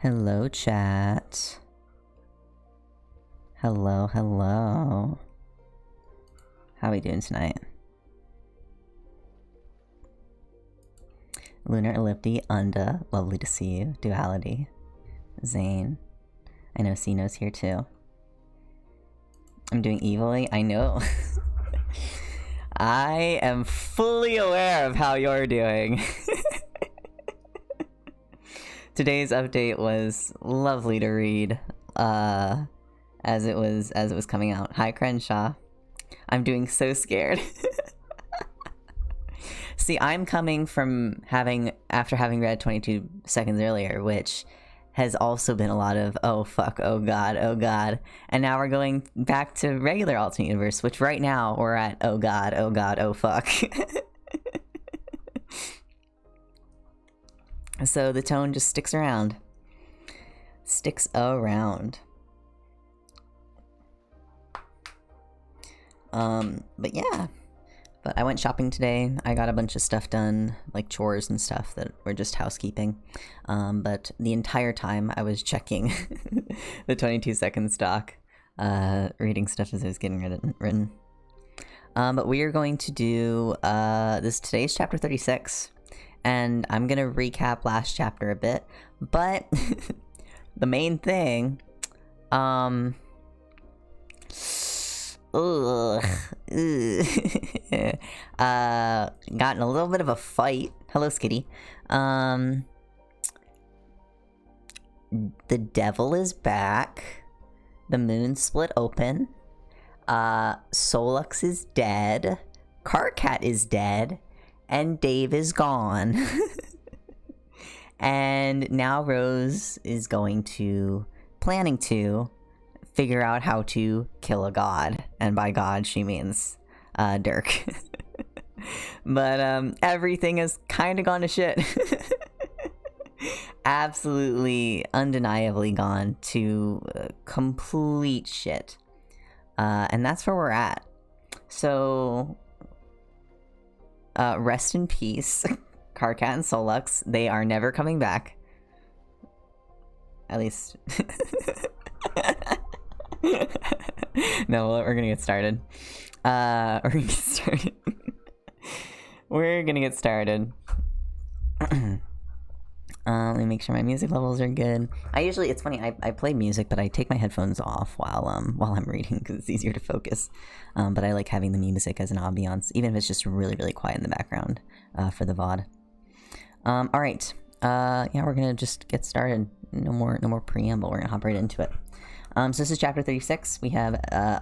Hello, chat. Hello, hello. How are we doing tonight? Lunar Ellipti, Unda, lovely to see you. Duality. Zane. I know Sino's here too. I'm doing evilly? I know. I am fully aware of how you're doing. Today's update was lovely to read, as it was coming out. Hi, Crenshaw. I'm doing so scared. See, I'm coming from after having read 22 seconds earlier, which has also been a lot of, oh fuck, oh god, and now we're going back to regular alternate universe, which right now we're at, oh god, oh fuck. So the tone just sticks around. But yeah. But I went shopping today. I got a bunch of stuff done, like chores and stuff that were just housekeeping. But the entire time I was checking the 22-second stock, reading stuff as it was getting written. But we are going to do, today's chapter 36. And I'm gonna recap last chapter a bit, but the main thing, got in a little bit of a fight. Hello, Skitty. The devil is back. The moon split open. Solux is dead. Carcat is dead. And Dave is gone. And now Rose is planning to figure out how to kill a god. And by god, she means Dirk. But everything has kind of gone to shit. Absolutely, undeniably gone to complete shit. And that's where we're at. So... rest in peace, Carcat and Solux. They are never coming back. At least... No, we're gonna get started. We're gonna get started. Let me make sure my music levels are good. It's funny, I play music, but I take my headphones off while I'm reading because it's easier to focus. But I like having the music as an ambiance, even if it's just really, really quiet in the background, for the VOD. Alright. Yeah, we're gonna just get started. No more preamble, we're gonna hop right into it. So this is chapter 36. We have,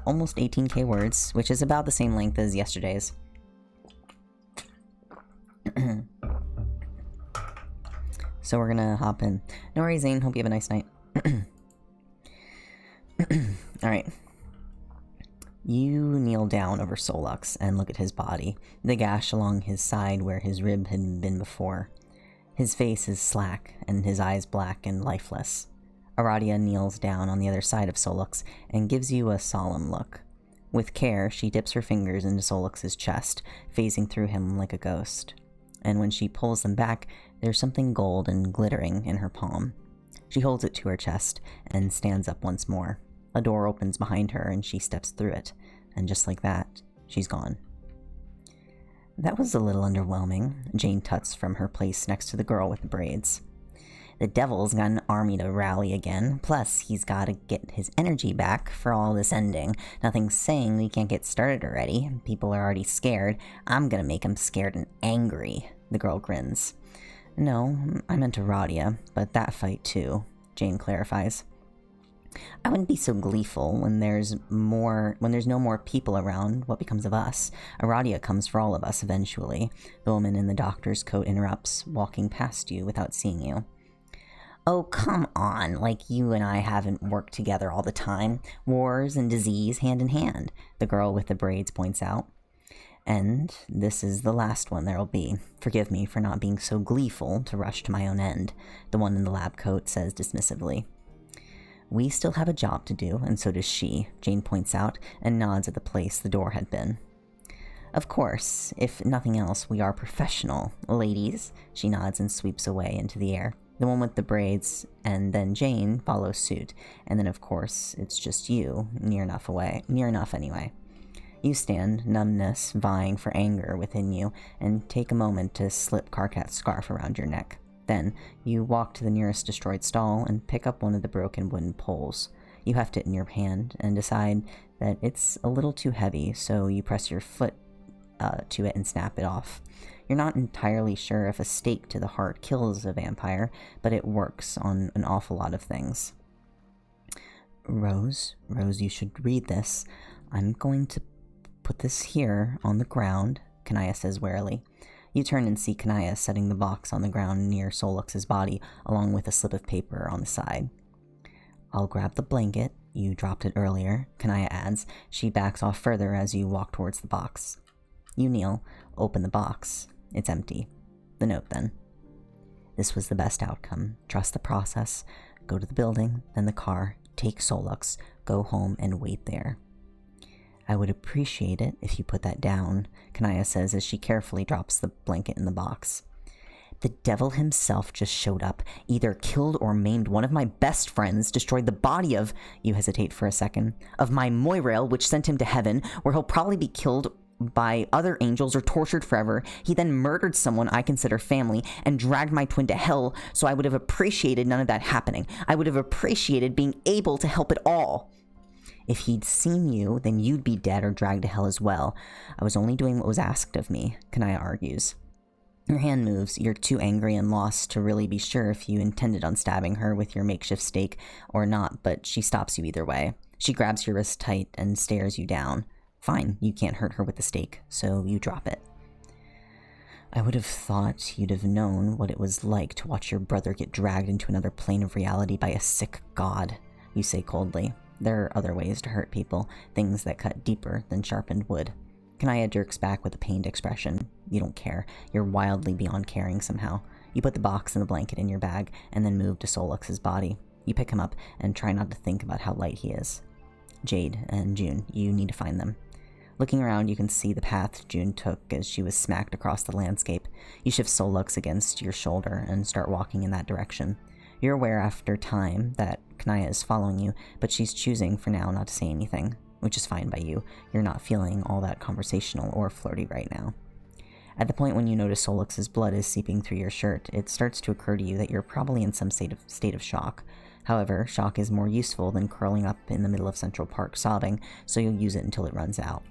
almost 18k words, which is about the same length as yesterday's. So we're gonna hop in. No worries, Zane. Hope you have a nice night. Alright. You kneel down over Solux and look at his body, the gash along his side where his rib had been before. His face is slack, and his eyes black and lifeless. Aradia kneels down on the other side of Solux and gives you a solemn look. With care, she dips her fingers into Solux's chest, phasing through him like a ghost. And when she pulls them back, there's something gold and glittering in her palm. She holds it to her chest and stands up once more. A door opens behind her and she steps through it, and just like that, she's gone. That was a little underwhelming, Jane tuts from her place next to the girl with the braids. The devil's got an army to rally again, plus he's gotta get his energy back for all this ending. Nothing's saying we can't get started already. People are already scared. I'm gonna make them scared and angry, the girl grins. No, I meant Aradia, but that fight too, Jane clarifies. I wouldn't be so gleeful when there's no more people around. What becomes of us? Aradia comes for all of us eventually. The woman in the doctor's coat interrupts, walking past you without seeing you. Oh, come on, like you and I haven't worked together all the time. Wars and disease hand in hand, the girl with the braids points out. And this is the last one there'll be. Forgive me for not being so gleeful to rush to my own end, the one in the lab coat says dismissively. We still have a job to do, and so does she, Jane points out, and nods at the place the door had been. Of course, if nothing else, we are professional. Ladies, she nods and sweeps away into the air. The one with the braids, and then Jane follows suit, and then of course, it's just you, near enough anyway. You stand, numbness vying for anger within you, and take a moment to slip Karkat's scarf around your neck. Then, you walk to the nearest destroyed stall and pick up one of the broken wooden poles. You heft it in your hand and decide that it's a little too heavy, so you press your foot to it and snap it off. You're not entirely sure if a stake to the heart kills a vampire, but it works on an awful lot of things. Rose, you should read this. I'm going to put this here on the ground, Kanaya says warily. You turn and see Kanaya setting the box on the ground near Solux's body, along with a slip of paper on the side. I'll grab the blanket. You dropped it earlier, Kanaya adds. She backs off further as you walk towards the box. You kneel, open the box. It's empty. The note, then. This was the best outcome. Trust the process. Go to the building, then the car, take Solux, go home, and wait there. I would appreciate it if you put that down, Kanaya says as she carefully drops the blanket in the box. The devil himself just showed up, either killed or maimed one of my best friends, destroyed the body of, you hesitate for a second, of my Moirail, which sent him to heaven, where he'll probably be killed by other angels or tortured forever. He then murdered someone I consider family and dragged my twin to hell, so I would have appreciated none of that happening. I would have appreciated being able to help it all. If he'd seen you, then you'd be dead or dragged to hell as well. I was only doing what was asked of me, Kanaya argues. Your hand moves. You're too angry and lost to really be sure if you intended on stabbing her with your makeshift stake or not, but she stops you either way. She grabs your wrist tight and stares you down. Fine, you can't hurt her with the stake, so you drop it. I would have thought you'd have known what it was like to watch your brother get dragged into another plane of reality by a sick god, you say coldly. There are other ways to hurt people, things that cut deeper than sharpened wood. Kanaya jerks back with a pained expression. You don't care. You're wildly beyond caring somehow. You put the box and the blanket in your bag, and then move to Solux's body. You pick him up, and try not to think about how light he is. Jade and June, you need to find them. Looking around, you can see the path June took as she was smacked across the landscape. You shift Solux against your shoulder and start walking in that direction. You're aware after time that Kanaya is following you, but she's choosing for now not to say anything, which is fine by you. You're not feeling all that conversational or flirty right now. At the point when you notice Solux's blood is seeping through your shirt, it starts to occur to you that you're probably in some state of shock. However, shock is more useful than curling up in the middle of Central Park sobbing, so you'll use it until it runs out.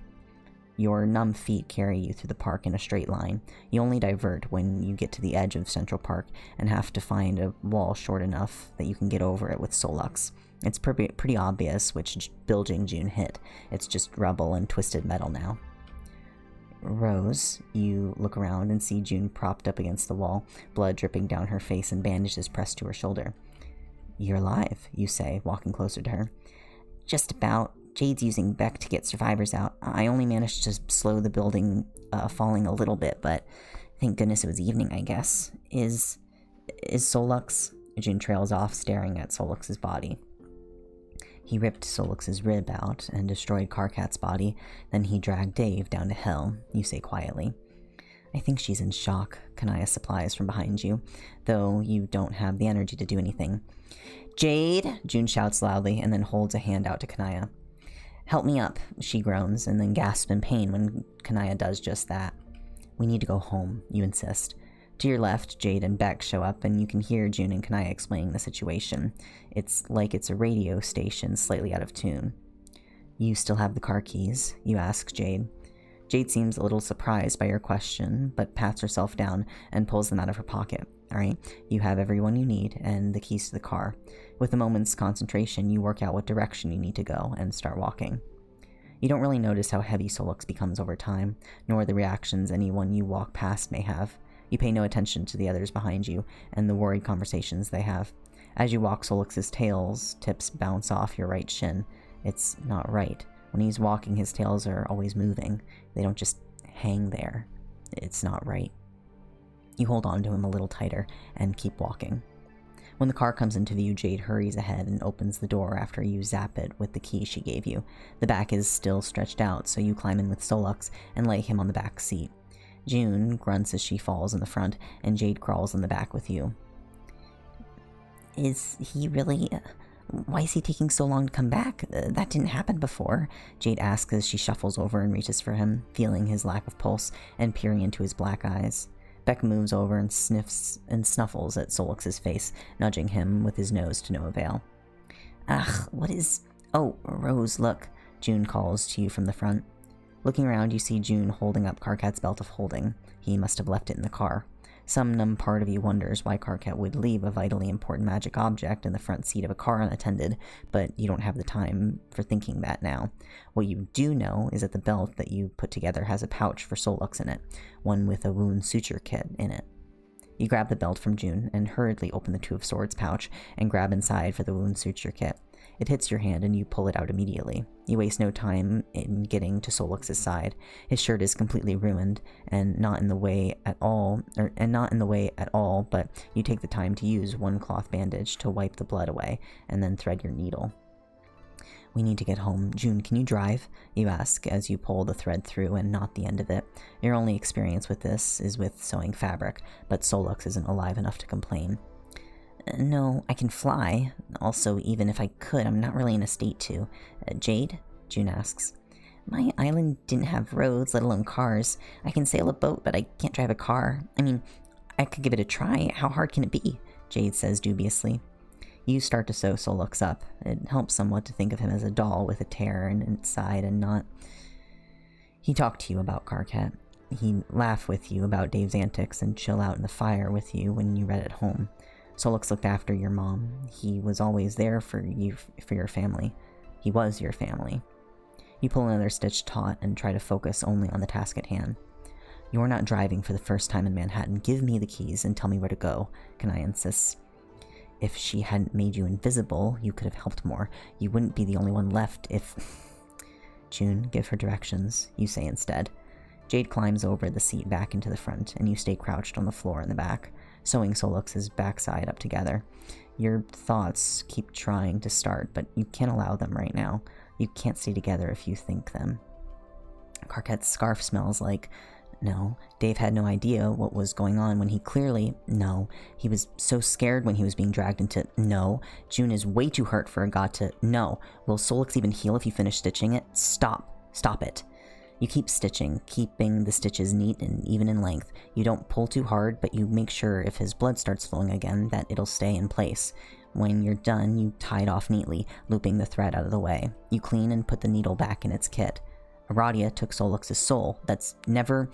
Your numb feet carry you through the park in a straight line. You only divert when you get to the edge of Central Park and have to find a wall short enough that you can get over it with Solux. It's pretty obvious which building June hit. It's just rubble and twisted metal now. Rose, you look around and see June propped up against the wall, blood dripping down her face and bandages pressed to her shoulder. You're alive, you say, walking closer to her. Just about. Jade's using Beck to get survivors out. I only managed to slow the building falling a little bit, but thank goodness it was evening, I guess. Is Solux? June trails off, staring at Solux's body. He ripped Solux's rib out and destroyed Karkat's body, then he dragged Dave down to hell, you say quietly. I think she's in shock, Kanaya supplies from behind you, though you don't have the energy to do anything. Jade! June shouts loudly and then holds a hand out to Kanaya. Help me up, she groans, and then gasps in pain when Kanaya does just that. We need to go home, you insist. To your left, Jade and Beck show up, and you can hear June and Kanaya explaining the situation. It's like it's a radio station slightly out of tune. You still have the car keys? You ask Jade. Jade seems a little surprised by your question, but pats herself down and pulls them out of her pocket. Alright, you have everyone you need, and the keys to the car. With a moment's concentration, you work out what direction you need to go and start walking. You don't really notice how heavy Solux becomes over time, nor the reactions anyone you walk past may have. You pay no attention to the others behind you, and the worried conversations they have. As you walk, Solux's tails tips bounce off your right shin. It's not right. When he's walking, his tails are always moving. They don't just hang there. It's not right. You hold on to him a little tighter and keep walking. When the car comes into view, Jade hurries ahead and opens the door after you zap it with the key she gave you. The back is still stretched out, so you climb in with Solux and lay him on the back seat. June grunts as she falls in the front, and Jade crawls in the back with you. Is he really... Why is he taking so long to come back? That didn't happen before, Jade asks as she shuffles over and reaches for him, feeling his lack of pulse and peering into his black eyes. Beck moves over and sniffs and snuffles at Solux's face, nudging him with his nose to no avail. Ugh, what is... Oh, Rose, look, June calls to you from the front. Looking around, you see June holding up Karkat's belt of holding. He must have left it in the car. Some numb part of you wonders why Karkat would leave a vitally important magic object in the front seat of a car unattended, but you don't have the time for thinking that now. What you do know is that the belt that you put together has a pouch for Solux in it, one with a wound suture kit in it. You grab the belt from June and hurriedly open the Two of Swords pouch and grab inside for the wound suture kit. It hits your hand and you pull it out immediately. You waste no time in getting to Solux's side. His shirt is completely ruined and not in the way at all, but you take the time to use one cloth bandage to wipe the blood away and then thread your needle. We need to get home. June, can you drive? You ask as you pull the thread through and knot the end of it. Your only experience with this is with sewing fabric, but Solux isn't alive enough to complain. No, I can fly. Also, even if I could, I'm not really in a state to. Jade? June asks. My island didn't have roads, let alone cars. I can sail a boat, but I can't drive a car. I mean, I could give it a try. How hard can it be? Jade says dubiously. You start to sew Solux up. It helps somewhat to think of him as a doll with a tear in its side and not... He talked to you about Karkat. He'd laugh with you about Dave's antics and chill out in the fire with you when you read at home. Solux looked after your mom. He was always there for you, for your family. He was your family. You pull another stitch taut and try to focus only on the task at hand. You're not driving for the first time in Manhattan. Give me the keys and tell me where to go, Kanai insists. If she hadn't made you invisible, you could have helped more. You wouldn't be the only one left if... June, give her directions, you say instead. Jade climbs over the seat back into the front, and you stay crouched on the floor in the back, sewing Solux's backside up together. Your thoughts keep trying to start, but you can't allow them right now. You can't stay together if you think them. Karkat's scarf smells like... No, Dave had no idea what was going on when he clearly... No, he was so scared when he was being dragged into... No, June is way too hurt for a god to... No, will Solux even heal if you finish stitching it? Stop it. You keep stitching, keeping the stitches neat and even in length. You don't pull too hard, but you make sure if his blood starts flowing again that it'll stay in place. When you're done, you tie it off neatly, looping the thread out of the way. You clean and put the needle back in its kit. Aradia took Solux's soul. That's never...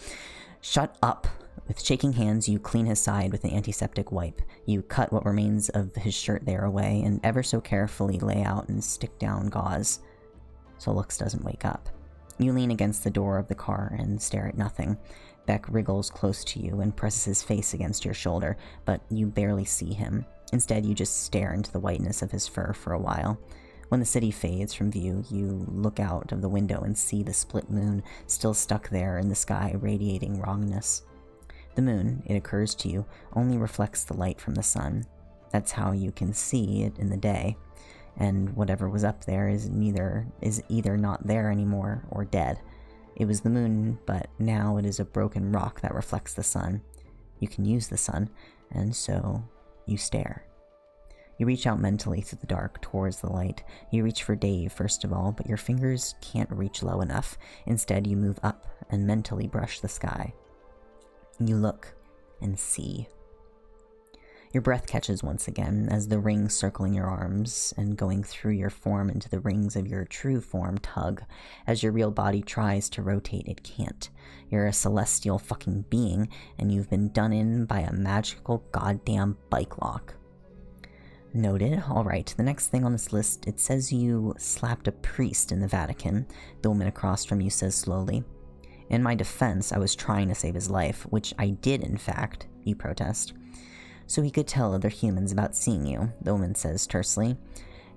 Shut up. With shaking hands, you clean his side with an antiseptic wipe. You cut what remains of his shirt there away, and ever so carefully lay out and stick down gauze. Solux doesn't wake up. You lean against the door of the car and stare at nothing. Beck wriggles close to you and presses his face against your shoulder, but you barely see him. Instead, you just stare into the whiteness of his fur for a while. When the city fades from view, you look out of the window and see the split moon still stuck there in the sky, radiating wrongness. The moon, it occurs to you, only reflects the light from the sun. That's how you can see it in the day. And whatever was up there is either not there anymore or dead. It was the moon, but now it is a broken rock that reflects the sun. You can use the sun, and so you stare. You reach out mentally through the dark towards the light. You reach for Dave first of all, but your fingers can't reach low enough. Instead, you move up and mentally brush the sky. You look and see. Your breath catches once again as the rings circling your arms and going through your form into the rings of your true form tug. As your real body tries to rotate, it can't. You're a celestial fucking being, and you've been done in by a magical goddamn bike lock. Noted. Alright, the next thing on this list, it says you slapped a priest in the Vatican, the woman across from you says slowly. In my defense, I was trying to save his life, which I did in fact, you protest. So he could tell other humans about seeing you, the woman says tersely.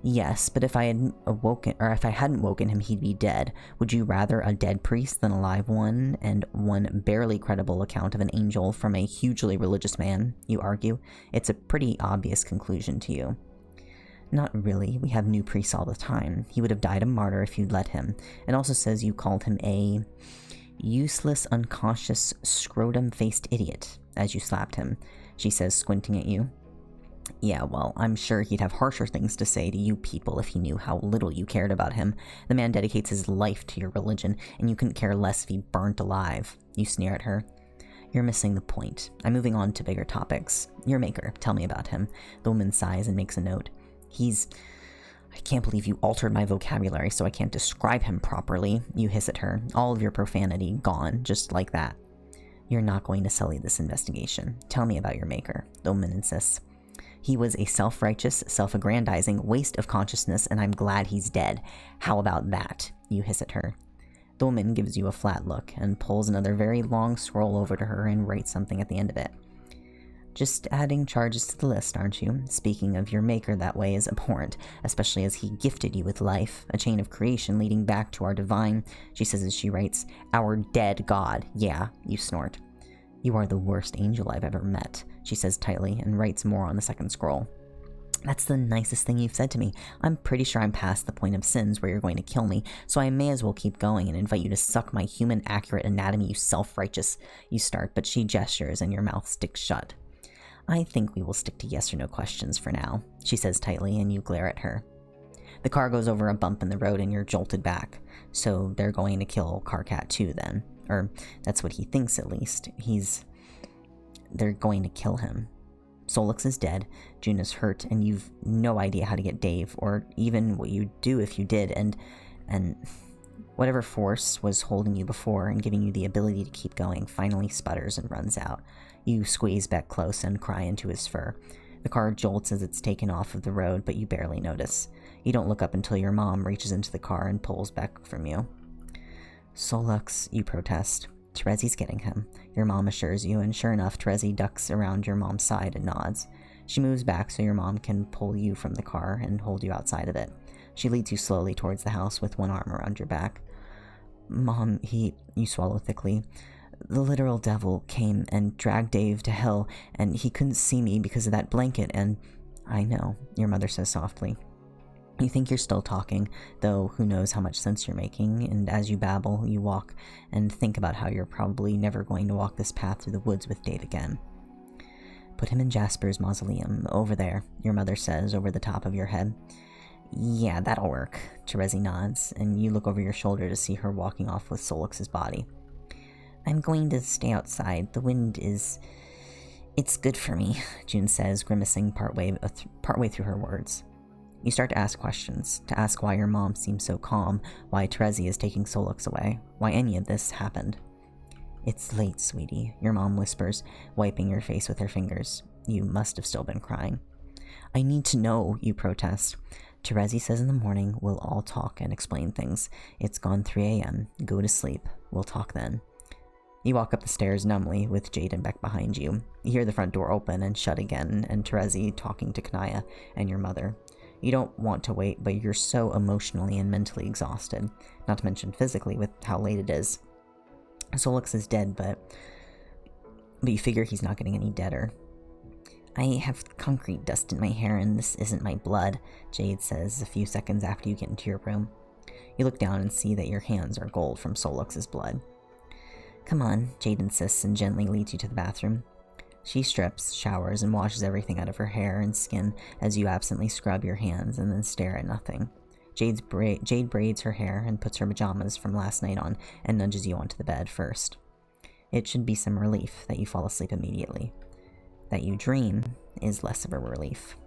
Yes, but if I hadn't woken him, he'd be dead. Would you rather a dead priest than a live one, and one barely credible account of an angel from a hugely religious man, you argue? It's a pretty obvious conclusion to you. Not really. We have new priests all the time. He would have died a martyr if you'd let him. It also says you called him a useless, unconscious, scrotum-faced idiot as you slapped him, she says, squinting at you. Yeah, well, I'm sure he'd have harsher things to say to you people if he knew how little you cared about him. The man dedicates his life to your religion, and you couldn't care less if he burnt alive. You sneer at her. You're missing the point. I'm moving on to bigger topics. Your maker, tell me about him. The woman sighs and makes a note. I can't believe you altered my vocabulary so I can't describe him properly, you hiss at her. All of your profanity gone, just like that. You're not going to sully this investigation. Tell me about your maker, the woman insists. He was a self-righteous, self-aggrandizing waste of consciousness, and I'm glad he's dead. How about that? You hiss at her. The woman gives you a flat look and pulls another very long scroll over to her and writes something at the end of it. Just adding charges to the list, aren't you? Speaking of your maker that way is abhorrent, especially as he gifted you with life, a chain of creation leading back to our divine, she says as she writes, our dead god. Yeah, you snort. You are the worst angel I've ever met, she says tightly, and writes more on the second scroll. That's the nicest thing you've said to me. I'm pretty sure I'm past the point of sins where you're going to kill me, so I may as well keep going and invite you to suck my human-accurate anatomy, you self-righteous. You start, but she gestures and your mouth sticks shut. I think we will stick to yes or no questions for now, she says tightly, and you glare at her. The car goes over a bump in the road and you're jolted back. So they're going to kill Carcat too then. Or that's what he thinks at least. They're going to kill him. Solix is dead, June is hurt, and you've no idea how to get Dave, or even what you'd do if you did, and whatever force was holding you before and giving you the ability to keep going finally sputters and runs out. You squeeze back close and cry into his fur. The car jolts as it's taken off of the road, but you barely notice. You don't look up until your mom reaches into the car and pulls back from you. Solux, you protest. Terezi's getting him, your mom assures you, and sure enough, Terezi ducks around your mom's side and nods. She moves back so your mom can pull you from the car and hold you outside of it. She leads you slowly towards the house with one arm around your back. Mom, you swallow thickly. The literal devil came and dragged Dave to hell, and he couldn't see me because of that blanket, and I know, your mother says softly. You think you're still talking, though who knows how much sense you're making, and as you babble, you walk and think about how you're probably never going to walk this path through the woods with Dave again. Put him in Jasper's mausoleum, over there, your mother says over the top of your head. Yeah, that'll work, Terezi nods, and you look over your shoulder to see her walking off with Solix's body. I'm going to stay outside. The wind is... It's good for me, June says, grimacing partway through her words. You start to ask questions, to ask why your mom seems so calm, why Terezi is taking Solix away, why any of this happened. It's late, sweetie, your mom whispers, wiping your face with her fingers. You must have still been crying. I need to know, you protest. Terezi says in the morning we'll all talk and explain things. It's gone 3 a.m. Go to sleep. We'll talk then. You walk up the stairs numbly with Jade and Beck behind you. You hear the front door open and shut again, and Terezi talking to Kanaya and your mother. You don't want to wait, but you're so emotionally and mentally exhausted, not to mention physically with how late it is. Solix is dead, but you figure he's not getting any deader. I have concrete dust in my hair and this isn't my blood, Jade says a few seconds after you get into your room. You look down and see that your hands are gold from Solix's blood. Come on, Jade insists and gently leads you to the bathroom. She strips, showers, and washes everything out of her hair and skin as you absently scrub your hands and then stare at nothing. Jade braids her hair and puts her pajamas from last night on and nudges you onto the bed first. It should be some relief that you fall asleep immediately. That you dream is less of a relief.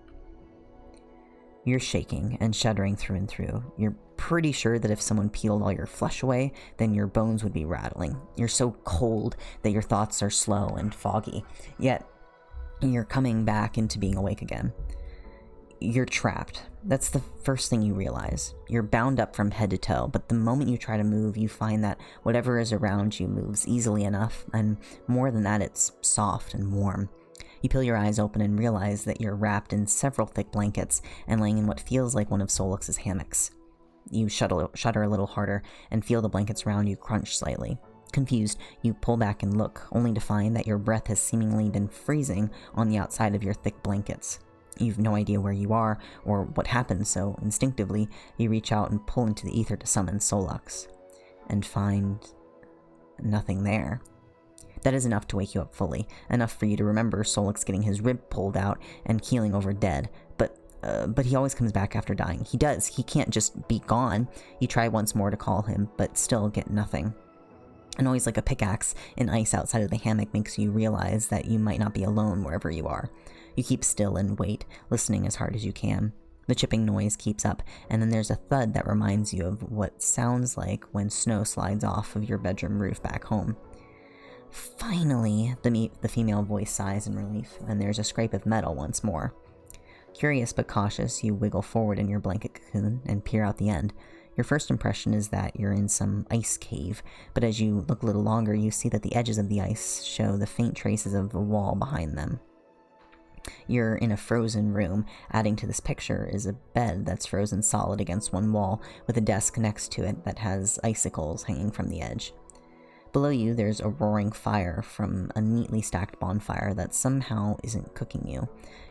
You're shaking and shuddering through and through. You're pretty sure that if someone peeled all your flesh away, then your bones would be rattling. You're so cold that your thoughts are slow and foggy, yet you're coming back into being awake again. You're trapped. That's the first thing you realize. You're bound up from head to toe, but the moment you try to move, you find that whatever is around you moves easily enough, and more than that, it's soft and warm. You peel your eyes open and realize that you're wrapped in several thick blankets and laying in what feels like one of Solux's hammocks. You shudder a little harder and feel the blankets around you crunch slightly. Confused, you pull back and look, only to find that your breath has seemingly been freezing on the outside of your thick blankets. You've no idea where you are or what happened, so instinctively, you reach out and pull into the ether to summon Solux. And find nothing there. That is enough to wake you up fully, enough for you to remember Solux getting his rib pulled out and keeling over dead, but he always comes back after dying. He can't just be gone. You try once more to call him, but still get nothing. A noise like a pickaxe in ice outside of the hammock makes you realize that you might not be alone wherever you are. You keep still and wait, listening as hard as you can. The chipping noise keeps up, and then there's a thud that reminds you of what sounds like when snow slides off of your bedroom roof back home. Finally, the female voice sighs in relief, and there's a scrape of metal once more. Curious but cautious, you wiggle forward in your blanket cocoon and peer out the end. Your first impression is that you're in some ice cave, but as you look a little longer, you see that the edges of the ice show the faint traces of a wall behind them. You're in a frozen room. Adding to this picture is a bed that's frozen solid against one wall, with a desk next to it that has icicles hanging from the edge. Below you, there's a roaring fire from a neatly stacked bonfire that somehow isn't cooking you.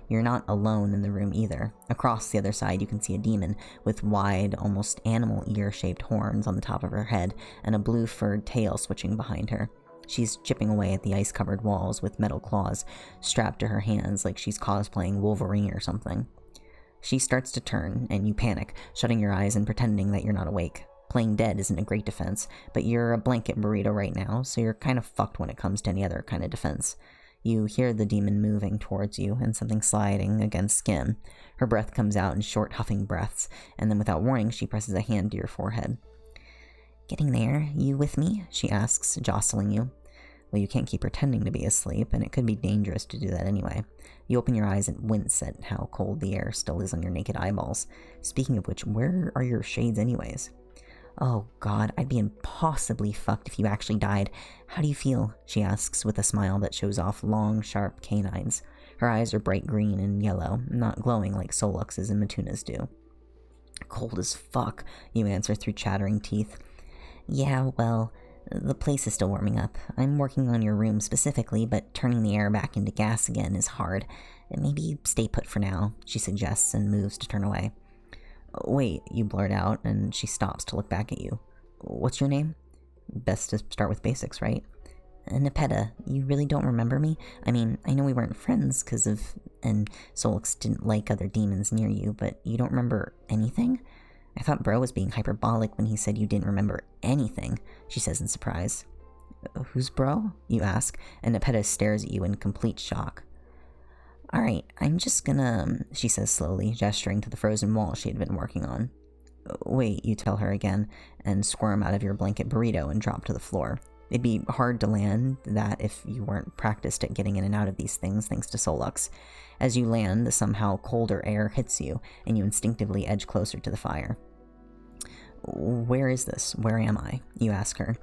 You're not alone in the room either. Across the other side, you can see a demon with wide, almost animal ear-shaped horns on the top of her head and a blue furred tail switching behind her. She's chipping away at the ice-covered walls with metal claws strapped to her hands like she's cosplaying Wolverine or something. She starts to turn, and you panic, shutting your eyes and pretending that you're not awake. Playing dead isn't a great defense, but you're a blanket burrito right now, so you're kind of fucked when it comes to any other kind of defense. You hear the demon moving towards you and something sliding against skin. Her breath comes out in short, huffing breaths, and then without warning, she presses a hand to your forehead. "Getting there? You with me?" she asks, jostling you. Well, you can't keep pretending to be asleep, and it could be dangerous to do that anyway. You open your eyes and wince at how cold the air still is on your naked eyeballs. Speaking of which, where are your shades anyways? "Oh god, I'd be impossibly fucked if you actually died. How do you feel?" she asks with a smile that shows off long, sharp canines. Her eyes are bright green and yellow, not glowing like Solux's and Matuna's do. "Cold as fuck," you answer through chattering teeth. "Yeah, well, the place is still warming up. I'm working on your room specifically, but turning the air back into gas again is hard. Maybe stay put for now," she suggests and moves to turn away. "Wait," you blurt out, and she stops to look back at you. "What's your name?" Best to start with basics, right? "Nepeta, you really don't remember me? I mean, I know we weren't friends and Solux didn't like other demons near you, but you don't remember anything? I thought Bro was being hyperbolic when he said you didn't remember anything," she says in surprise. "Who's Bro?" you ask, and Nepeta stares at you in complete shock. "Alright, I'm just gonna," she says slowly, gesturing to the frozen wall she had been working on. "Wait," you tell her again, and squirm out of your blanket burrito and drop to the floor. It'd be hard to land that if you weren't practiced at getting in and out of these things thanks to Solux. As you land, the somehow colder air hits you, and you instinctively edge closer to the fire. "Where is this? Where am I?" you ask her.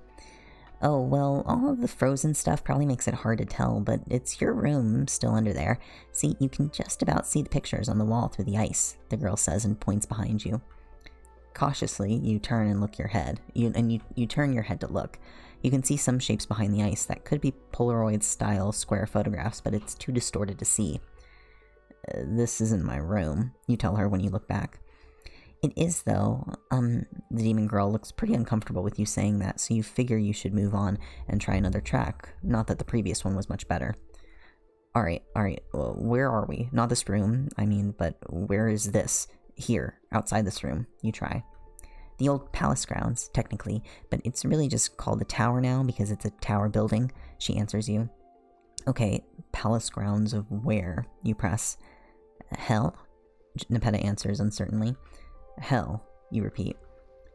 "Oh, well, all of the frozen stuff probably makes it hard to tell, but it's your room still under there. See, you can just about see the pictures on the wall through the ice," the girl says and points behind you. Cautiously, you turn and look your head. You turn your head to look. You can see some shapes behind the ice that could be Polaroid-style square photographs, but it's too distorted to see. "This isn't my room," you tell her when you look back. "It is, though. The demon girl looks pretty uncomfortable with you saying that, so you figure you should move on and try another track. Not that the previous one was much better." Alright, where are we? Not this room, I mean, but where is this? Here, outside this room. You try. "The old palace grounds, technically, but it's really just called the tower now because it's a tower building," she answers you. "Okay, palace grounds of where?" you press. "Hell?" Nepeta answers uncertainly. "Hell," you repeat.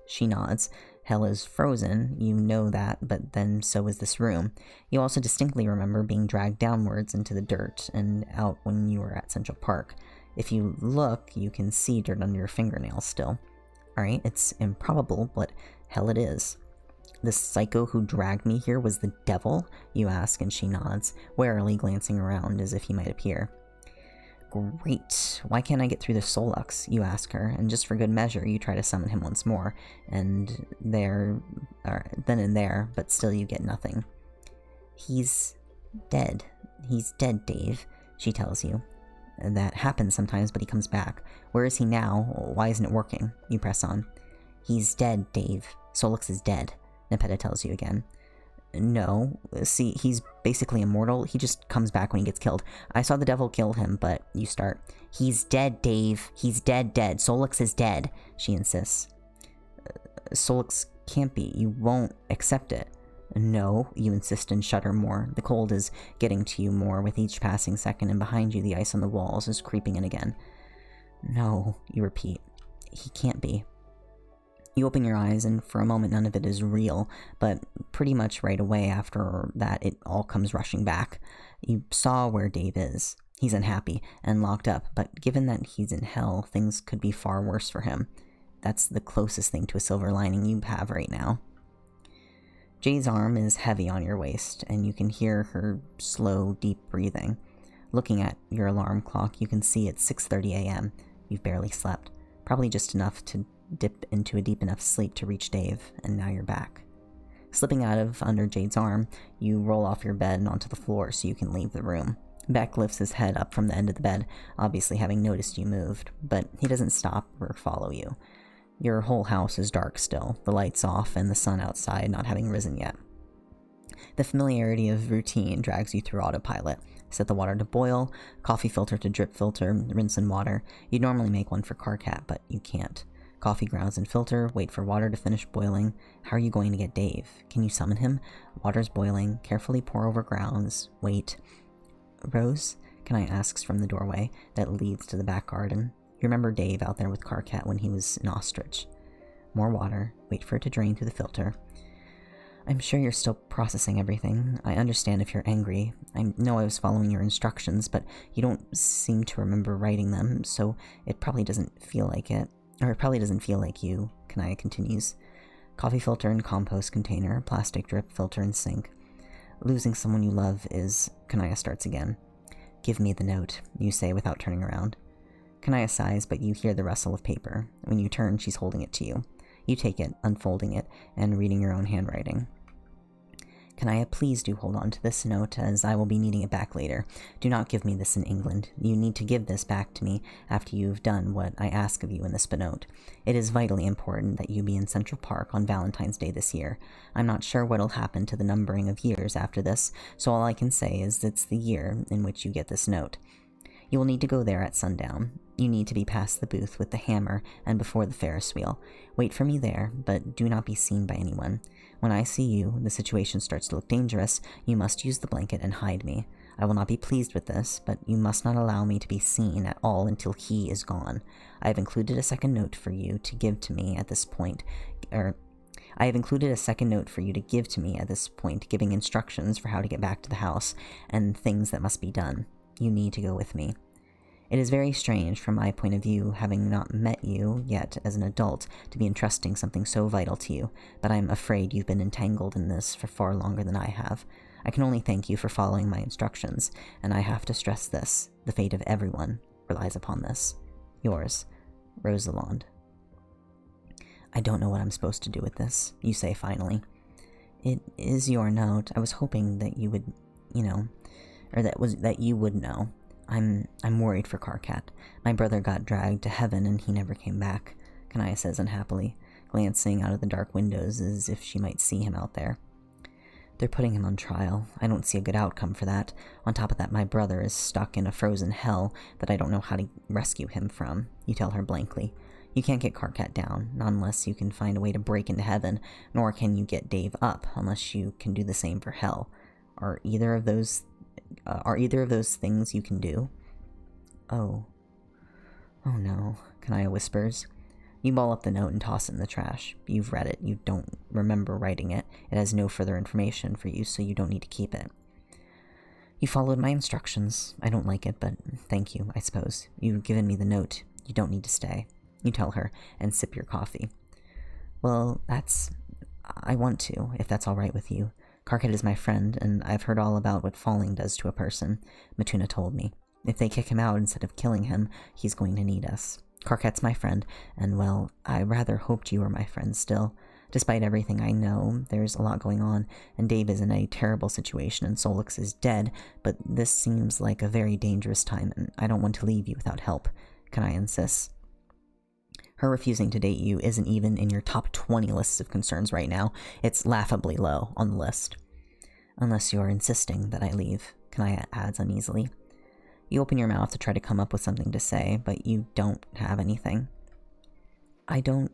She nods. Hell is frozen, you know that, but then so is this room. You also distinctly remember being dragged downwards into the dirt and out when you were at Central Park. If you look, you can see dirt under your fingernails still. Alright, it's improbable, but hell it is. The psycho who dragged me here was the devil? You ask, and she nods, warily glancing around as if he might appear. Great. Why can't I get through the Solux? You ask her, and just for good measure, you try to summon him once more, and then and there, but still you get nothing. He's dead. He's dead, Dave, she tells you. That happens sometimes, but he comes back. Where is he now? Why isn't it working? You press on. He's dead, Dave. Solux is dead, Nepeta tells you again. No, see, he's basically immortal. He just comes back when he gets killed. I saw the devil kill him, but you start. He's dead, Dave. He's dead. Solux is dead, she insists. Solux can't be. You won't accept it. No, you insist and shudder more. The cold is getting to you more with each passing second, and behind you the ice on the walls is creeping in again. No, you repeat. He can't be. You open your eyes, and for a moment none of it is real, but pretty much right away after that it all comes rushing back. You saw where Dave is. He's unhappy and locked up, but given that he's in hell, things could be far worse for him. That's the closest thing to a silver lining you have right now. Jay's arm is heavy on your waist, and you can hear her slow, deep breathing. Looking at your alarm clock, you can see it's 6:30 a.m. You've barely slept, probably just enough to dip into a deep enough sleep to reach Dave, and now you're back. Slipping out of under Jade's arm, you roll off your bed and onto the floor so you can leave the room. Beck lifts his head up from the end of the bed, obviously having noticed you moved, but he doesn't stop or follow you. Your whole house is dark still, the lights off and the sun outside not having risen yet. The familiarity of routine drags you through autopilot. Set the water to boil, coffee filter to drip filter, rinse in water. You'd normally make one for Carcat, but you can't. Coffee grounds and filter, wait for water to finish boiling. How are you going to get Dave? Can you summon him? Water's boiling, carefully pour over grounds. Wait. Rose? Kenai asks from the doorway that leads to the back garden. You remember Dave out there with Carcat when he was an ostrich. More water, wait for it to drain through the filter. I'm sure you're still processing everything. I understand if you're angry. I know I was following your instructions, but you don't seem to remember writing them, so it probably doesn't feel like it. Or it probably doesn't feel like you, Kanaya continues. Coffee filter and compost container, plastic drip filter and sink. Losing someone you love is... Kanaya starts again. Give me the note, you say without turning around. Kanaya sighs, but you hear the rustle of paper. When you turn, she's holding it to you. You take it, unfolding it, and reading your own handwriting. Kanaya, please do hold on to this note, as I will be needing it back later. Do not give me this in England. You need to give this back to me after you've done what I ask of you in this note. It is vitally important that you be in Central Park on Valentine's Day this year. I'm not sure what'll happen to the numbering of years after this, so all I can say is it's the year in which you get this note. You will need to go there at sundown. You need to be past the booth with the hammer and before the Ferris wheel. Wait for me there, but do not be seen by anyone. When I see you, the situation starts to look dangerous. You must use the blanket and hide me. I will not be pleased with this, but you must not allow me to be seen at all until he is gone. I have included a second note for you to give to me at this point, giving instructions for how to get back to the house and things that must be done. You need to go with me. It is very strange from my point of view, having not met you yet as an adult, to be entrusting something so vital to you, but I am afraid you've been entangled in this for far longer than I have. I can only thank you for following my instructions, and I have to stress this, the fate of everyone relies upon this. Yours, Rosalind. I don't know what I'm supposed to do with this, you say finally. It is your note. I was hoping that you would, that you would know. I'm worried for Carcat. My brother got dragged to heaven and he never came back, Kanaya says unhappily, glancing out of the dark windows as if she might see him out there. They're putting him on trial. I don't see a good outcome for that. On top of that, my brother is stuck in a frozen hell that I don't know how to rescue him from, you tell her blankly. You can't get Carcat down, not unless you can find a way to break into heaven, nor can you get Dave up unless you can do the same for hell. Are either of those things you can do? Oh no, Kanaya whispers. You ball up the note and toss it in the trash. You've read it. You don't remember writing it. It has no further information for you, so you don't need to keep it. You followed my instructions. I don't like it, but thank you, I suppose. You've given me the note. You don't need to stay, you tell her, and sip your coffee. Well, I want to, if that's alright with you. Karkat is my friend, and I've heard all about what falling does to a person, Matuna told me. If they kick him out instead of killing him, he's going to need us. Karkat's my friend, and well, I rather hoped you were my friend still. Despite everything I know, there's a lot going on, and Dave is in a terrible situation and Solix is dead, but this seems like a very dangerous time, and I don't want to leave you without help. Kanaya insists. Her refusing to date you isn't even in your top 20 lists of concerns right now. It's laughably low on the list. Unless you're insisting that I leave, Kanaya adds uneasily. You open your mouth to try to come up with something to say, but you don't have anything. I don't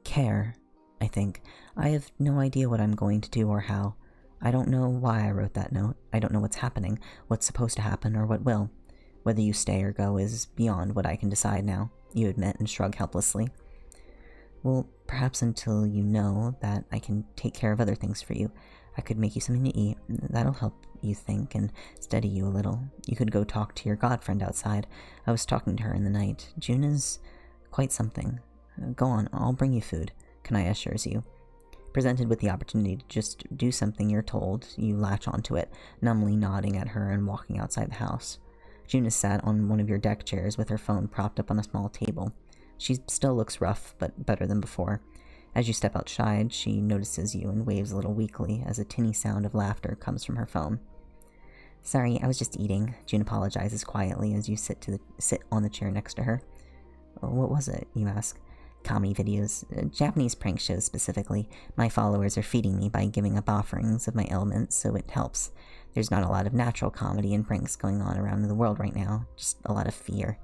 care, I think. I have no idea what I'm going to do or how. I don't know why I wrote that note. I don't know what's happening, what's supposed to happen, or what will. Whether you stay or go is beyond what I can decide now, you admit and shrug helplessly. Well, perhaps until you know that I can take care of other things for you. I could make you something to eat. That'll help you think and steady you a little. You could go talk to your godfriend outside. I was talking to her in the night. June is quite something. Go on, I'll bring you food, Kanaya assures you. Presented with the opportunity to just do something you're told, you latch onto it, numbly nodding at her and walking outside the house. June is sat on one of your deck chairs with her phone propped up on a small table. She still looks rough, but better than before. As you step outside, she notices you and waves a little weakly as a tinny sound of laughter comes from her phone. Sorry, I was just eating, June apologizes quietly as you sit on the chair next to her. What was it, you ask? Comedy videos, Japanese prank shows specifically. My followers are feeding me by giving up offerings of my ailments, so it helps. There's not a lot of natural comedy and pranks going on around the world right now, just a lot of fear.